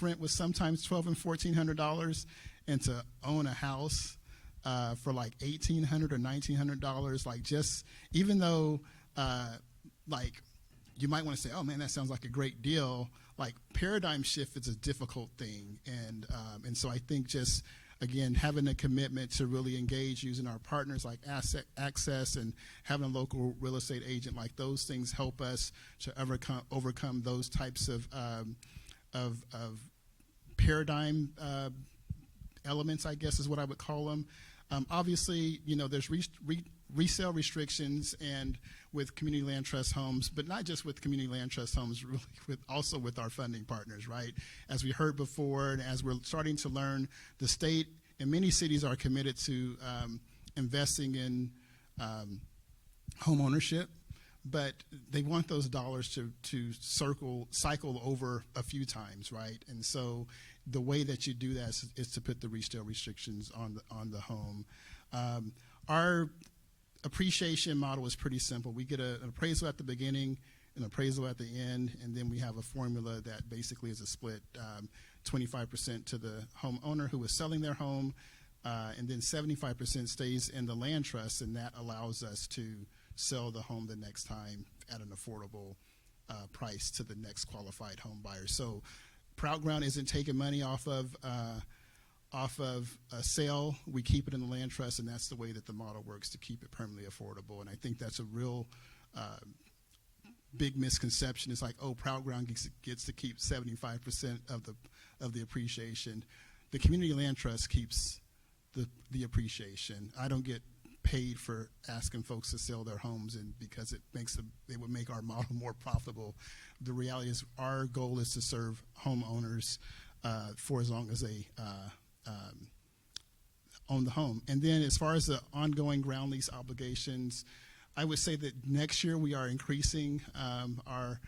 rent was sometimes $1,200 and $1,400, and to own a house for like $1,800 or $1,900, like, just even though like, you might want to say, oh man, that sounds like a great deal, like, paradigm shift is a difficult thing. And so I think just, again, having a commitment to really engage using our partners like Asset Access and having a local real estate agent, like, those things help us to overcome those types of paradigm elements, I guess is what I would call them. Obviously, there's resale restrictions and with community land trust homes, but not just with community land trust homes, really also with our funding partners, right? As we heard before, and as we're starting to learn, the state and many cities are committed to investing in home ownership, but they want those dollars to cycle over a few times, right? And so the way that you do that is to put the resale restrictions on the home. Our appreciation model is pretty simple. We get an appraisal at the beginning, an appraisal at the end, and then we have a formula that basically is a split, 25% to the homeowner who is selling their home, and then 75% stays in the land trust, and that allows us to sell the home the next time at an affordable price to the next qualified home buyer. So Proud Ground isn't taking money off of a sale. We keep it in the land trust, and that's the way that the model works to keep it permanently affordable. And I think that's a real big misconception. It's like, oh, Proud Ground gets to keep 75% of the appreciation. The community land trust keeps the appreciation. I don't get paid for asking folks to sell their homes, and because it would make our model more profitable. The reality is our goal is to serve homeowners for as long as they own the home. And then as far as the ongoing ground lease obligations, I would say that next year we are increasing our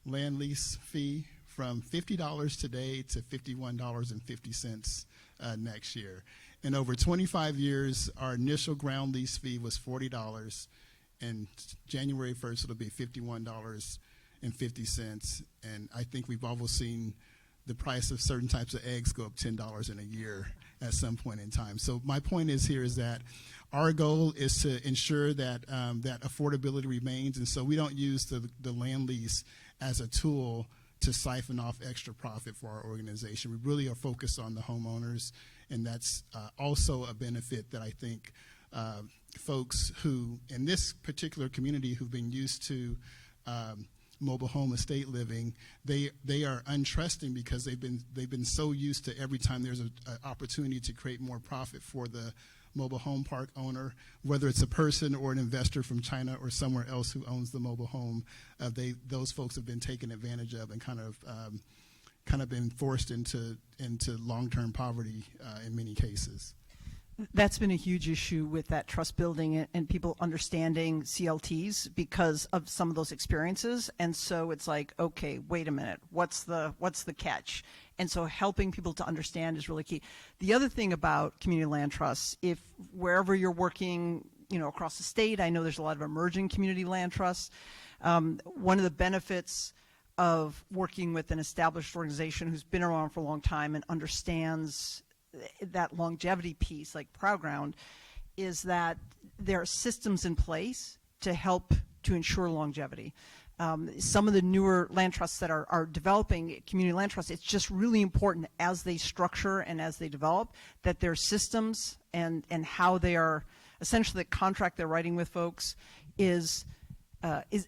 land lease fee from $50 today to $51.50 next year. And over 25 years, our initial ground lease fee was $40, and January 1st it'll be $51.50. And I think we've almost seen the price of certain types of eggs go up $10 in a year at some point in time. So my point is that our goal is to ensure that that affordability remains, and so we don't use the land lease as a tool to siphon off extra profit for our organization. We really are focused on the homeowners, and that's also a benefit that I think folks who, in this particular community, who've been used to mobile home estate living, they are untrusting because they've been so used to every time there's an opportunity to create more profit for the mobile home park owner, whether it's a person or an investor from China or somewhere else who owns the mobile home, those folks have been taken advantage of and kind of been forced into long-term poverty in many cases. That's been a huge issue with that trust building and people understanding CLTs because of some of those experiences. And so it's like, okay, wait a minute, what's the catch? And so helping people to understand is really key. The other thing about community land trusts, if wherever you're working, across the state, I know there's a lot of emerging community land trusts. One of the benefits of working with an established organization who's been around for a long time and understands that longevity piece, like Proud Ground, is that there are systems in place to help to ensure longevity. Some of the newer land trusts that are developing, community land trusts, it's just really important as they structure and as they develop that their systems and how they are, essentially the contract they're writing with folks is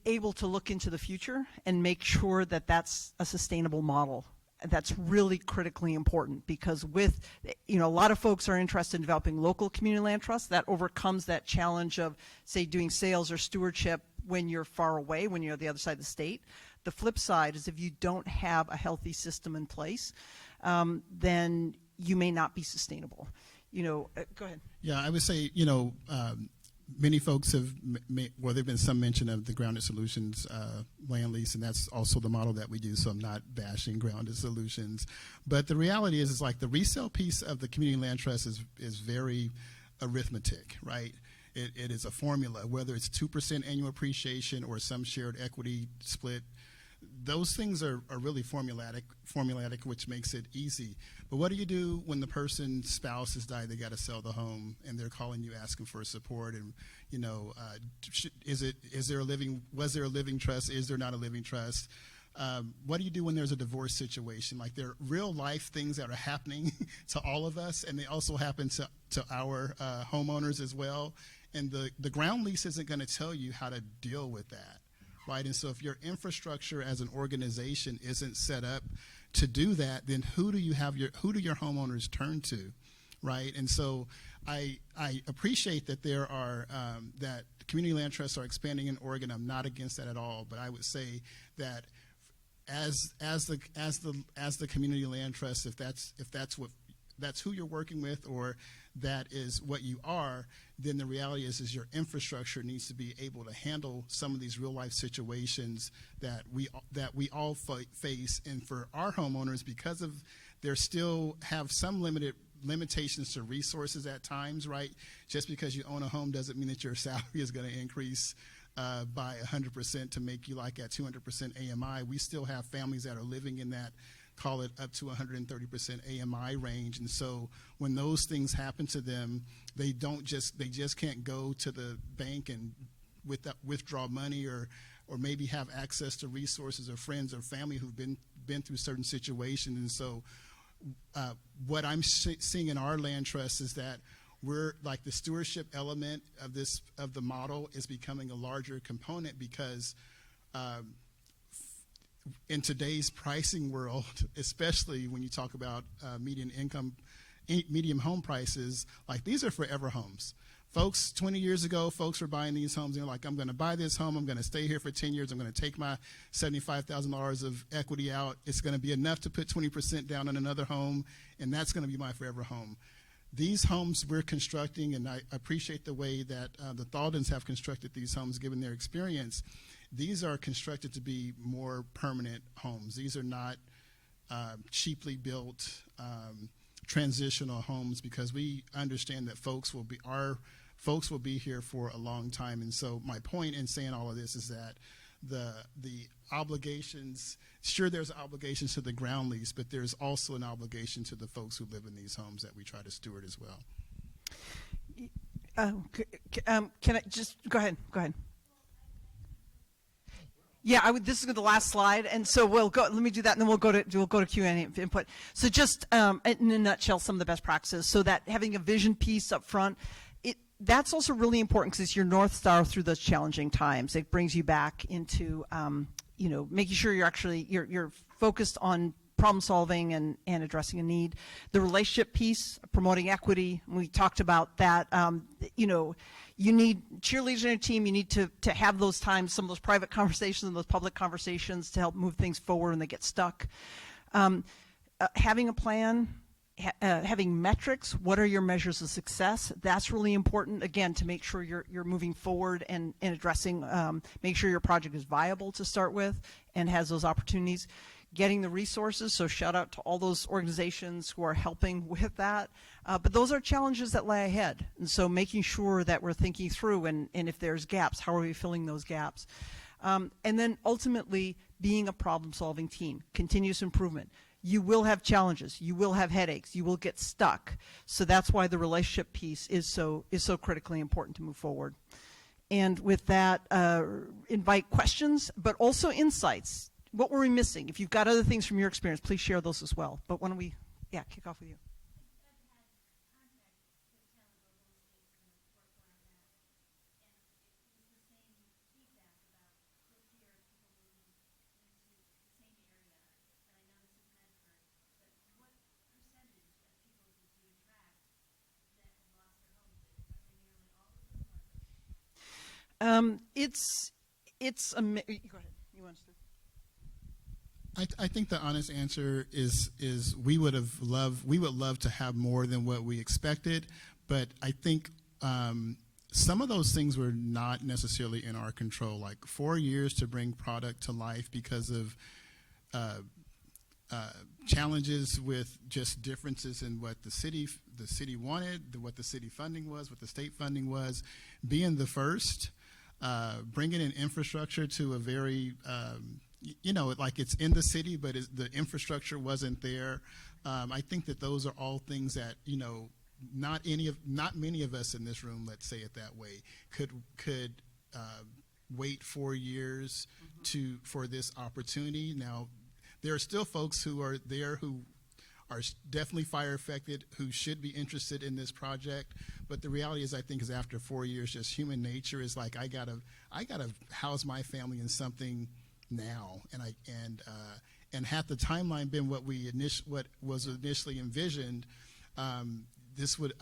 able to look into the future and make sure that that's a sustainable model. That's really critically important because with, a lot of folks are interested in developing local community land trusts. That overcomes that challenge of, say, doing sales or stewardship when you're far away, when you're on the other side of the state. The flip side is if you don't have a healthy system in place, then you may not be sustainable. Go ahead. Yeah, I would say, many folks have there've been some mention of the Grounded Solutions land lease, and that's also the model that we do, so I'm not bashing Grounded Solutions. But the reality is like the resale piece of the community land trust is very arithmetic, right? It is a formula, whether it's 2% annual appreciation or some shared equity split. Those things are really formulatic, which makes it easy. But what do you do when the person's spouse has died? They got to sell the home, and they're calling you asking for support. And was there a living trust? Is there not a living trust? What do you do when there's a divorce situation? Like, there are real life things that are happening to all of us, and they also happen to our homeowners as well. And the ground lease isn't going to tell you how to deal with that. Right, and so if your infrastructure as an organization isn't set up to do that, then who do your homeowners turn to, right? And so I appreciate that there are that community land trusts are expanding in Oregon. I'm not against that at all, but I would say that as the community land trust, if that's who you're working with, or that is what you are, then the reality is your infrastructure needs to be able to handle some of these real life situations that we all face. And for our homeowners, because of there still have some limitations to resources at times, right? Just because you own a home doesn't mean that your salary is going to increase by 100% to make you like at 200% AMI. We still have families that are living in that, call it up to 130% AMI range. And so when those things happen to them, they just can't go to the bank and withdraw money or maybe have access to resources or friends or family who've been through certain situations. And so what I'm seeing in our land trust is that we're like the stewardship element of the model is becoming a larger component because in today's pricing world, especially when you talk about medium home prices, like these are forever homes. Folks, 20 years ago, folks were buying these homes and they're like, I'm going to buy this home, I'm going to stay here for 10 years, I'm going to take my $75,000 of equity out, it's going to be enough to put 20% down on another home, and that's going to be my forever home. These homes we're constructing, and I appreciate the way that the Thaldens have constructed these homes given their experience, these are constructed to be more permanent homes. These are not cheaply built transitional homes, because we understand that folks will be here for a long time. And so my point in saying all of this is that the obligations, sure, there's obligations to the ground lease, but there's also an obligation to the folks who live in these homes that we try to steward as well. Can I just go ahead? Go ahead. Yeah, this is the last slide, and so we'll go. Let me do that, and then we'll go to Q&A input. So just in a nutshell, some of the best practices. So that having a vision piece up front, that's also really important because it's your North Star through those challenging times. It brings you back into making sure you're focused on problem solving and addressing a need. The relationship piece, promoting equity. We talked about that. You need cheerleaders in your team. You need to have those times, some of those private conversations and those public conversations to help move things forward when they get stuck. Having a plan, having metrics. What are your measures of success? That's really important, again, to make sure you're moving forward and addressing, make sure your project is viable to start with and has those opportunities. Getting the resources, so shout out to all those organizations who are helping with that. But those are challenges that lie ahead. And so making sure that we're thinking through, and if there's gaps, how are we filling those gaps? And then ultimately being a problem-solving team, continuous improvement. You will have challenges, you will have headaches, you will get stuck. So that's why the relationship piece is so critically important to move forward. And with that, invite questions, but also insights. What were we missing? If you've got other things from your experience, please share those as well. But why don't we, kick off with you. It's go ahead. You want to? I think the honest answer is we would love to have more than what we expected, but I think some of those things were not necessarily in our control. Like 4 years to bring product to life because of challenges with just differences in what the city wanted, what the city funding was, what the state funding was. Being the first, bringing in infrastructure to a very like it's in the city, but the infrastructure wasn't there. I think that those are all things that not many of us in this room, let's say it that way, could wait 4 years for this opportunity. Now, there are still folks who are there who are definitely fire affected, who should be interested in this project. But the reality is, I think, is after 4 years, just human nature is like, I gotta house my family in something now, and had the timeline been what was initially envisioned, this would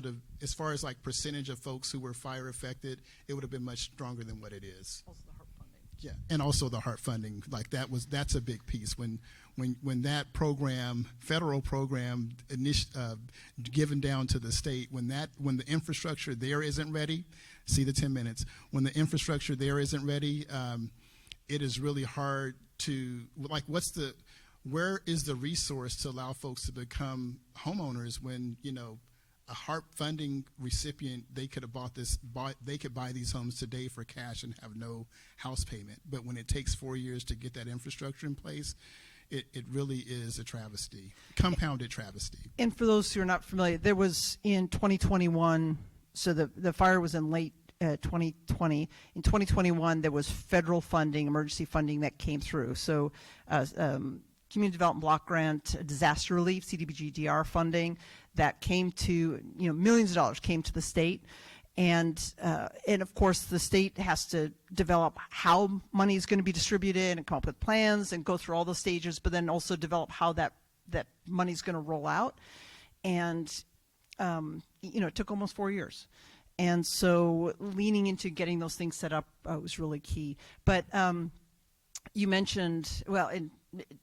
have, as far as like percentage of folks who were fire affected, it would have been much stronger than what it is. Also the HARP funding. Yeah, and also the HARP funding, like that's a big piece. When that program, federal program, given down to the state, when the infrastructure there isn't ready, see the 10 minutes. When the infrastructure there isn't ready, it is really hard to, like, where is the resource to allow folks to become homeowners when, you know, a HARP funding recipient, they could have they could buy these homes today for cash and have no house payment. But when it takes 4 years to get that infrastructure in place, it really is a travesty, compounded travesty. And for those who are not familiar, there was in 2021, so the fire was in late 2020. In 2021, there was federal funding, emergency funding that came through. So Community Development Block Grant, disaster relief, CDBG-DR funding that came to, you know, millions of dollars came to the state. And of course, the state has to develop how money is going to be distributed and come up with plans and go through all the stages, but then also develop how that money is going to roll out. And, you know, it took almost 4 years. And so leaning into getting those things set up was really key. But you mentioned, well,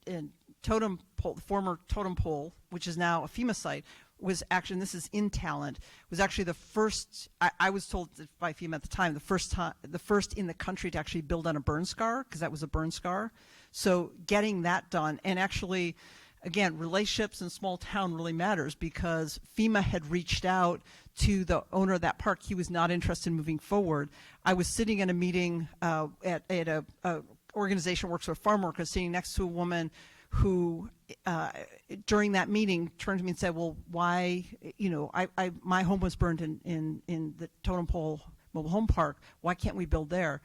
in Totem Pole, the former Totem Pole, which is now a FEMA site, was actually, and this is in Talent, was actually the first, I was told by FEMA at the time, the first in the country to actually build on a burn scar, because that was a burn scar. So getting that done, and actually, again, relationships in small town really matters, because FEMA had reached out to the owner of that park. He was not interested in moving forward. I was sitting in a meeting at a organization that works with farm workers, sitting next to a woman who, during that meeting, turned to me and said, well, why, you know, my home was burned in the Totem Pole Mobile Home Park. Why can't we build there?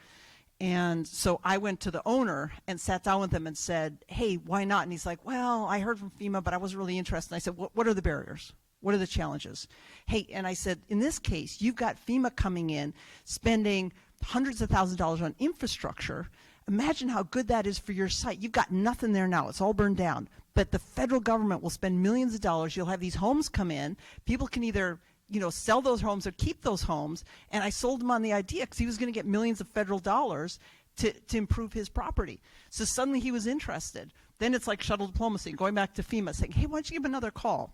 And so I went to the owner and sat down with him and said, hey, why not? And he's like, well, I heard from FEMA, but I wasn't really interested. And I said, what are the barriers? What are the challenges? Hey, and I said, in this case, you've got FEMA coming in, spending hundreds of thousands of dollars on infrastructure. Imagine how good that is for your site. You've got nothing there now. It's all burned down. But the federal government will spend millions of dollars. You'll have these homes come in. People can either, you know, sell those homes or keep those homes. And I sold him on the idea because he was going to get millions of federal dollars to improve his property. So suddenly he was interested. Then it's like shuttle diplomacy, going back to FEMA, saying, hey, why don't you give him another call?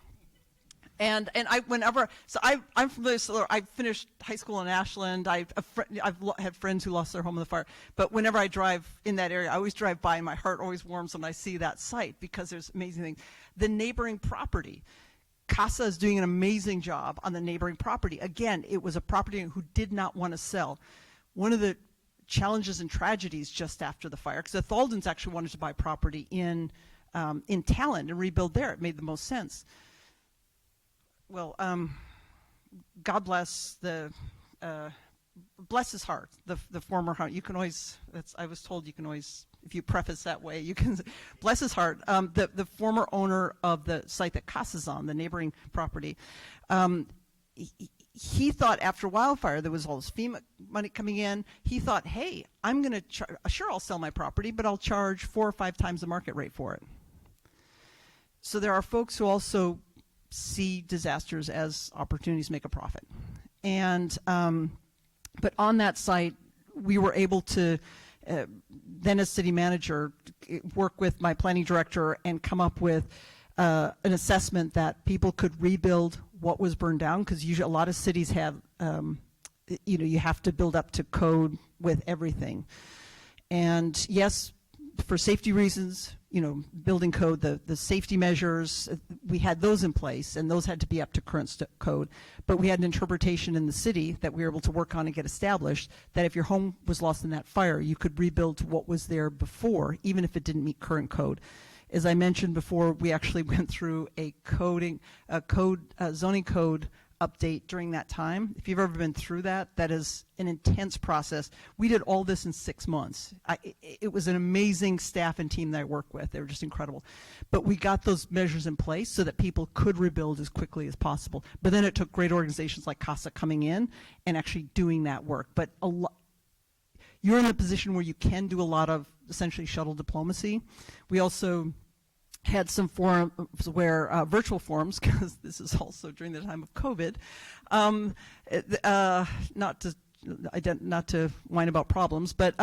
And I'm familiar. So I finished high school in Ashland. I've had friends who lost their home in the fire. But whenever I drive in that area, I always drive by, and my heart always warms when I see that site, because there's amazing things. The neighboring property, CASA is doing an amazing job on the neighboring property. Again, it was a property who did not want to sell. One of the challenges and tragedies just after the fire, because the Thaldens actually wanted to buy property in Talent and rebuild there. It made the most sense. Well, God bless bless his heart, the former heart. You can always, I was told you can always, if you preface that way, you can, bless his heart, the former owner of the site that CASA's on, the neighboring property, he thought after wildfire, there was all this FEMA money coming in. He thought, hey, I'm going to, sure, I'll sell my property, but I'll charge 4 or 5 times the market rate for it. So there are folks who also see disasters as opportunities to make a profit. And but on that site, we were able to, then as city manager, work with my planning director and come up with an assessment that people could rebuild what was burned down, because usually a lot of cities have, you know, you have to build up to code with everything. And yes, for safety reasons, you know, building code, the safety measures, we had those in place, and those had to be up to current code. But we had an interpretation in the city that we were able to work on and get established, that if your home was lost in that fire, you could rebuild to what was there before, even if it didn't meet current code. As I mentioned before, we actually went through a zoning code update during that time. If you've ever been through that, that is an intense process. We did all this in 6 months. It was an amazing staff and team that I work with. They were just incredible. But we got those measures in place so that people could rebuild as quickly as possible. But then it took great organizations like CASA coming in and actually doing that work. But you're in the position where you can do a lot of essentially shuttle diplomacy. We also had some forums where virtual forums, because this is also during the time of COVID, not to whine about problems, but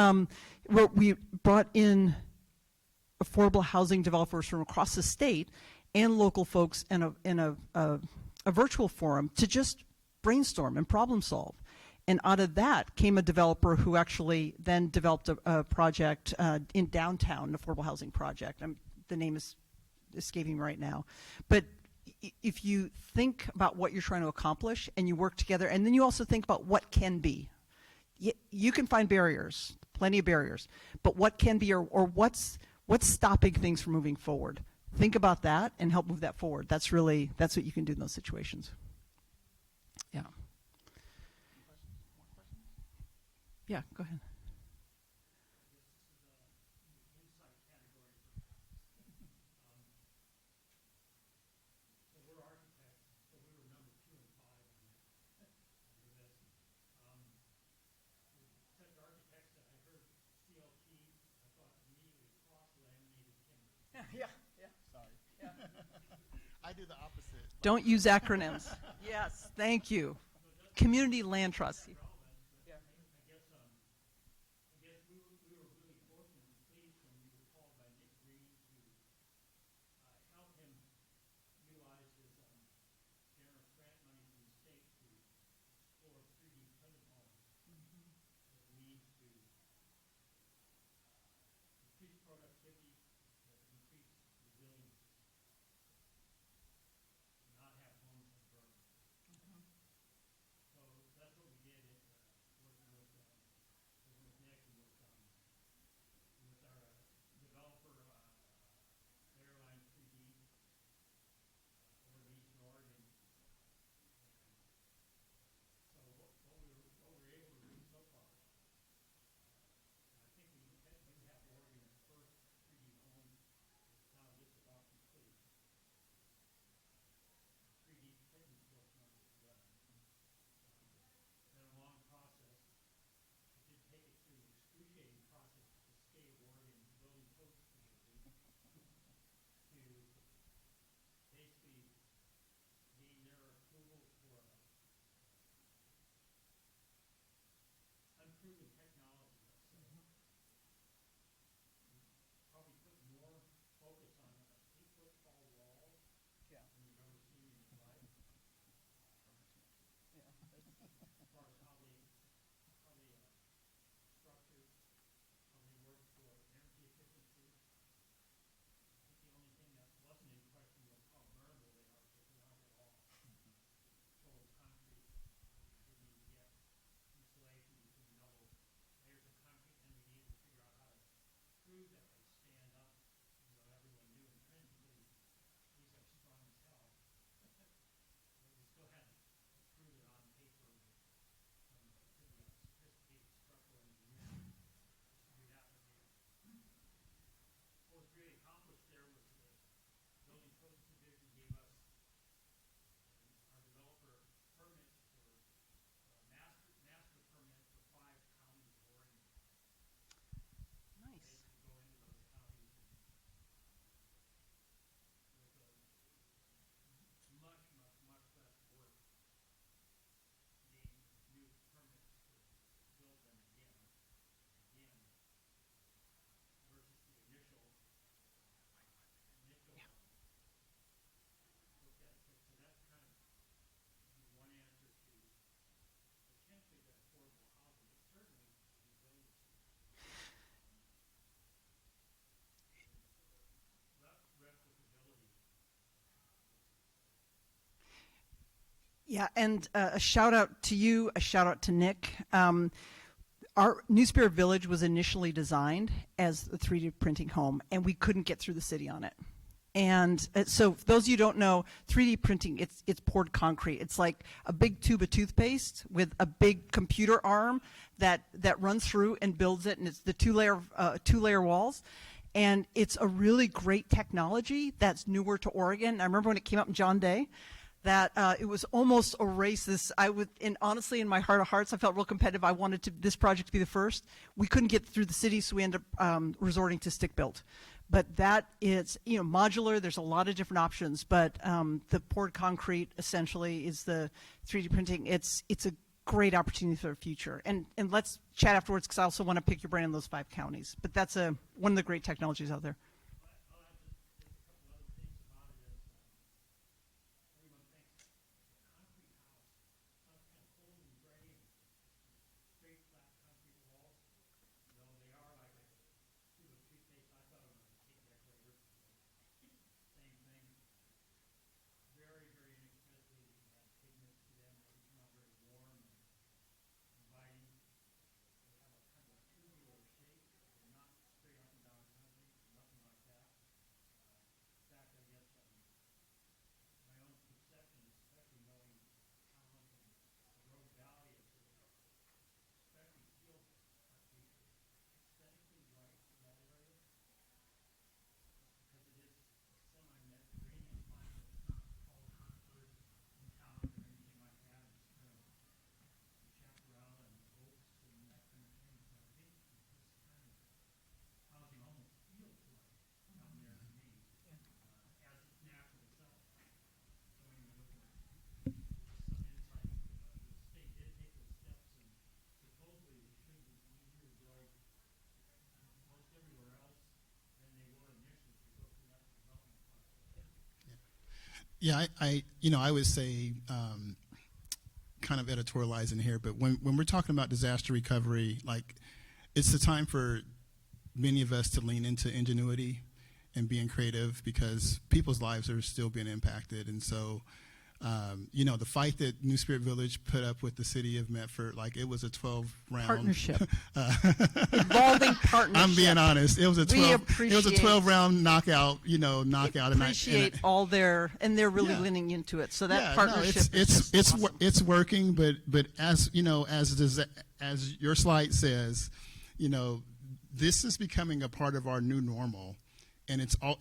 where we brought in affordable housing developers from across the state and local folks in a virtual forum to just brainstorm and problem solve. And out of that came a developer who actually then developed a project in downtown, an affordable housing project. The name escaping me right now. But if you think about what you're trying to accomplish and you work together, and then you also think about what can be, you can find barriers, plenty of barriers, but what can be, or what's stopping things from moving forward. Think about that and help move that forward. That's what you can do in those situations. Yeah. Yeah, go ahead. Yeah. I do the opposite. Don't use acronyms. Yes, thank you. Community land trust. Yeah, and a shout out to you, a shout out to Nick. Our New Spirit Village was initially designed as a 3D printing home, and we couldn't get through the city on it. And so, for those of you who don't know, 3D printing, it's poured concrete. It's like a big tube of toothpaste with a big computer arm that runs through and builds it, and it's the two-layer walls. And it's a really great technology that's newer to Oregon. I remember when it came up in John Day, that it was almost a race. And honestly, in my heart of hearts, I felt real competitive. I wanted this project to be the first. We couldn't get through the city, so we ended up resorting to stick built. But that is, modular. There's a lot of different options. But the poured concrete essentially is the 3D printing. It's a great opportunity for the future. And let's chat afterwards, because I also want to pick your brain on those 5 counties. But that's one of the great technologies out there. Yeah, I would say, kind of editorializing here, but when we're talking about disaster recovery, like, it's the time for many of us to lean into ingenuity and being creative, because people's lives are still being impacted. And so, the fight that New Spirit Village put up with the city of Medford, like, it was a 12-round Partnership. Evolving partnership. I'm being honest. It was a 12-round knockout. Appreciate all their, and they're really leaning into it. So that partnership is awesome. It's working, but as as your slide says, this is becoming a part of our new normal. And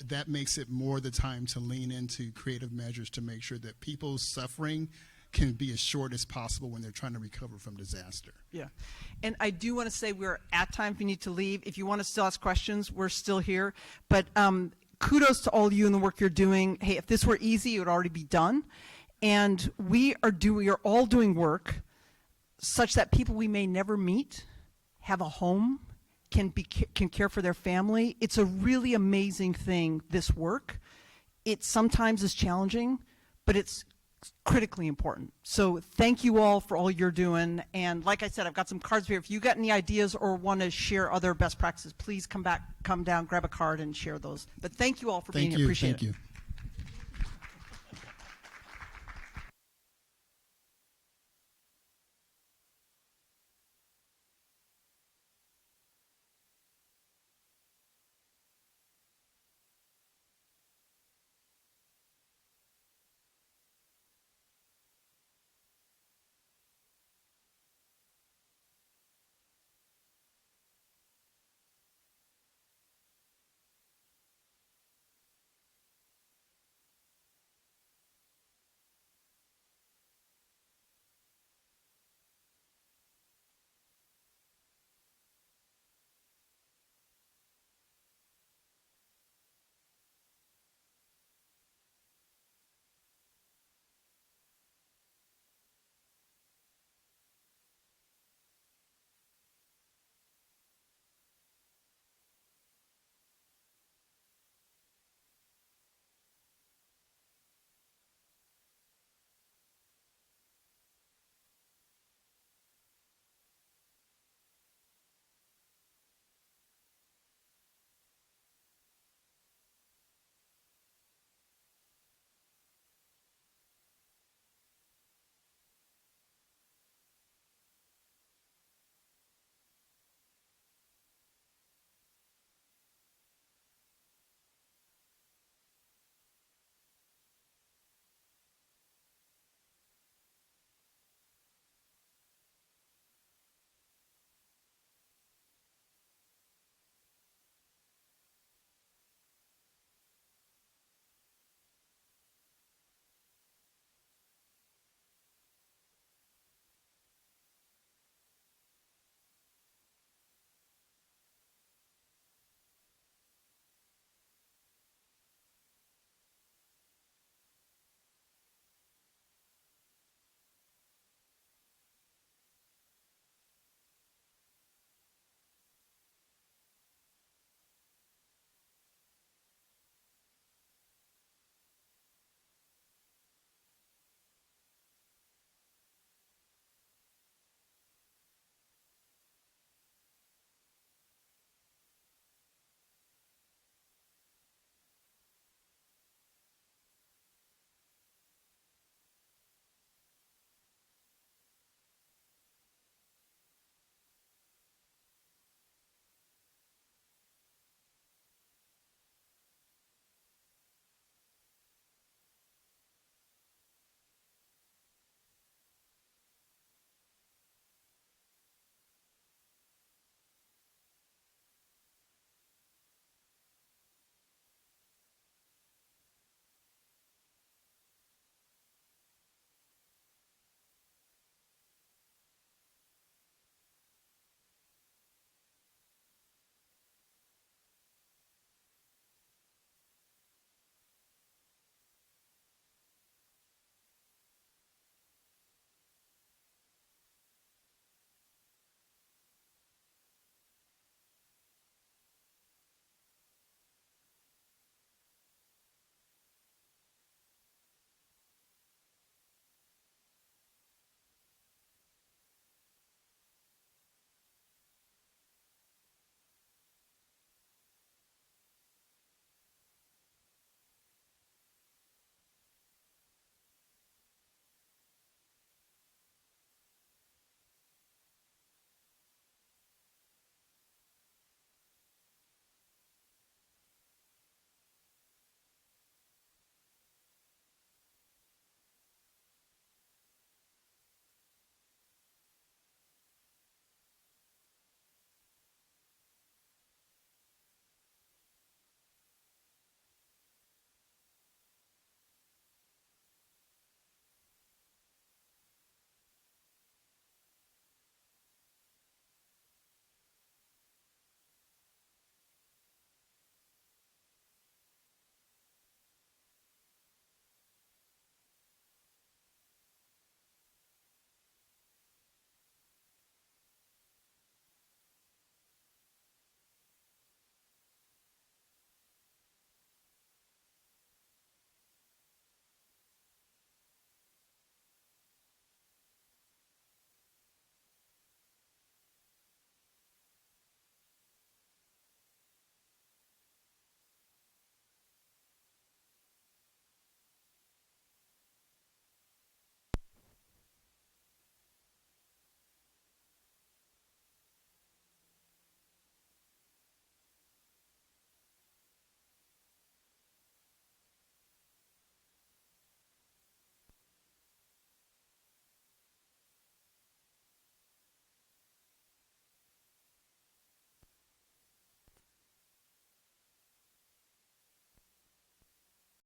that makes it more the time to lean into creative measures to make sure that people's suffering can be as short as possible when they're trying to recover from disaster. Yeah. And I do want to say we're at time if you need to leave. If you want to still ask questions, we're still here. But kudos to all of you and the work you're doing. Hey, if this were easy, it would already be done. And we are all doing work such that people we may never meet have a home, can care for their family. It's a really amazing thing, this work. It sometimes is challenging, but it's critically important. So thank you all for all you're doing. And like I said, I've got some cards here. If you got any ideas or want to share other best practices, please come down, grab a card and share those. But thank you all for being here. Appreciate it. Thank you.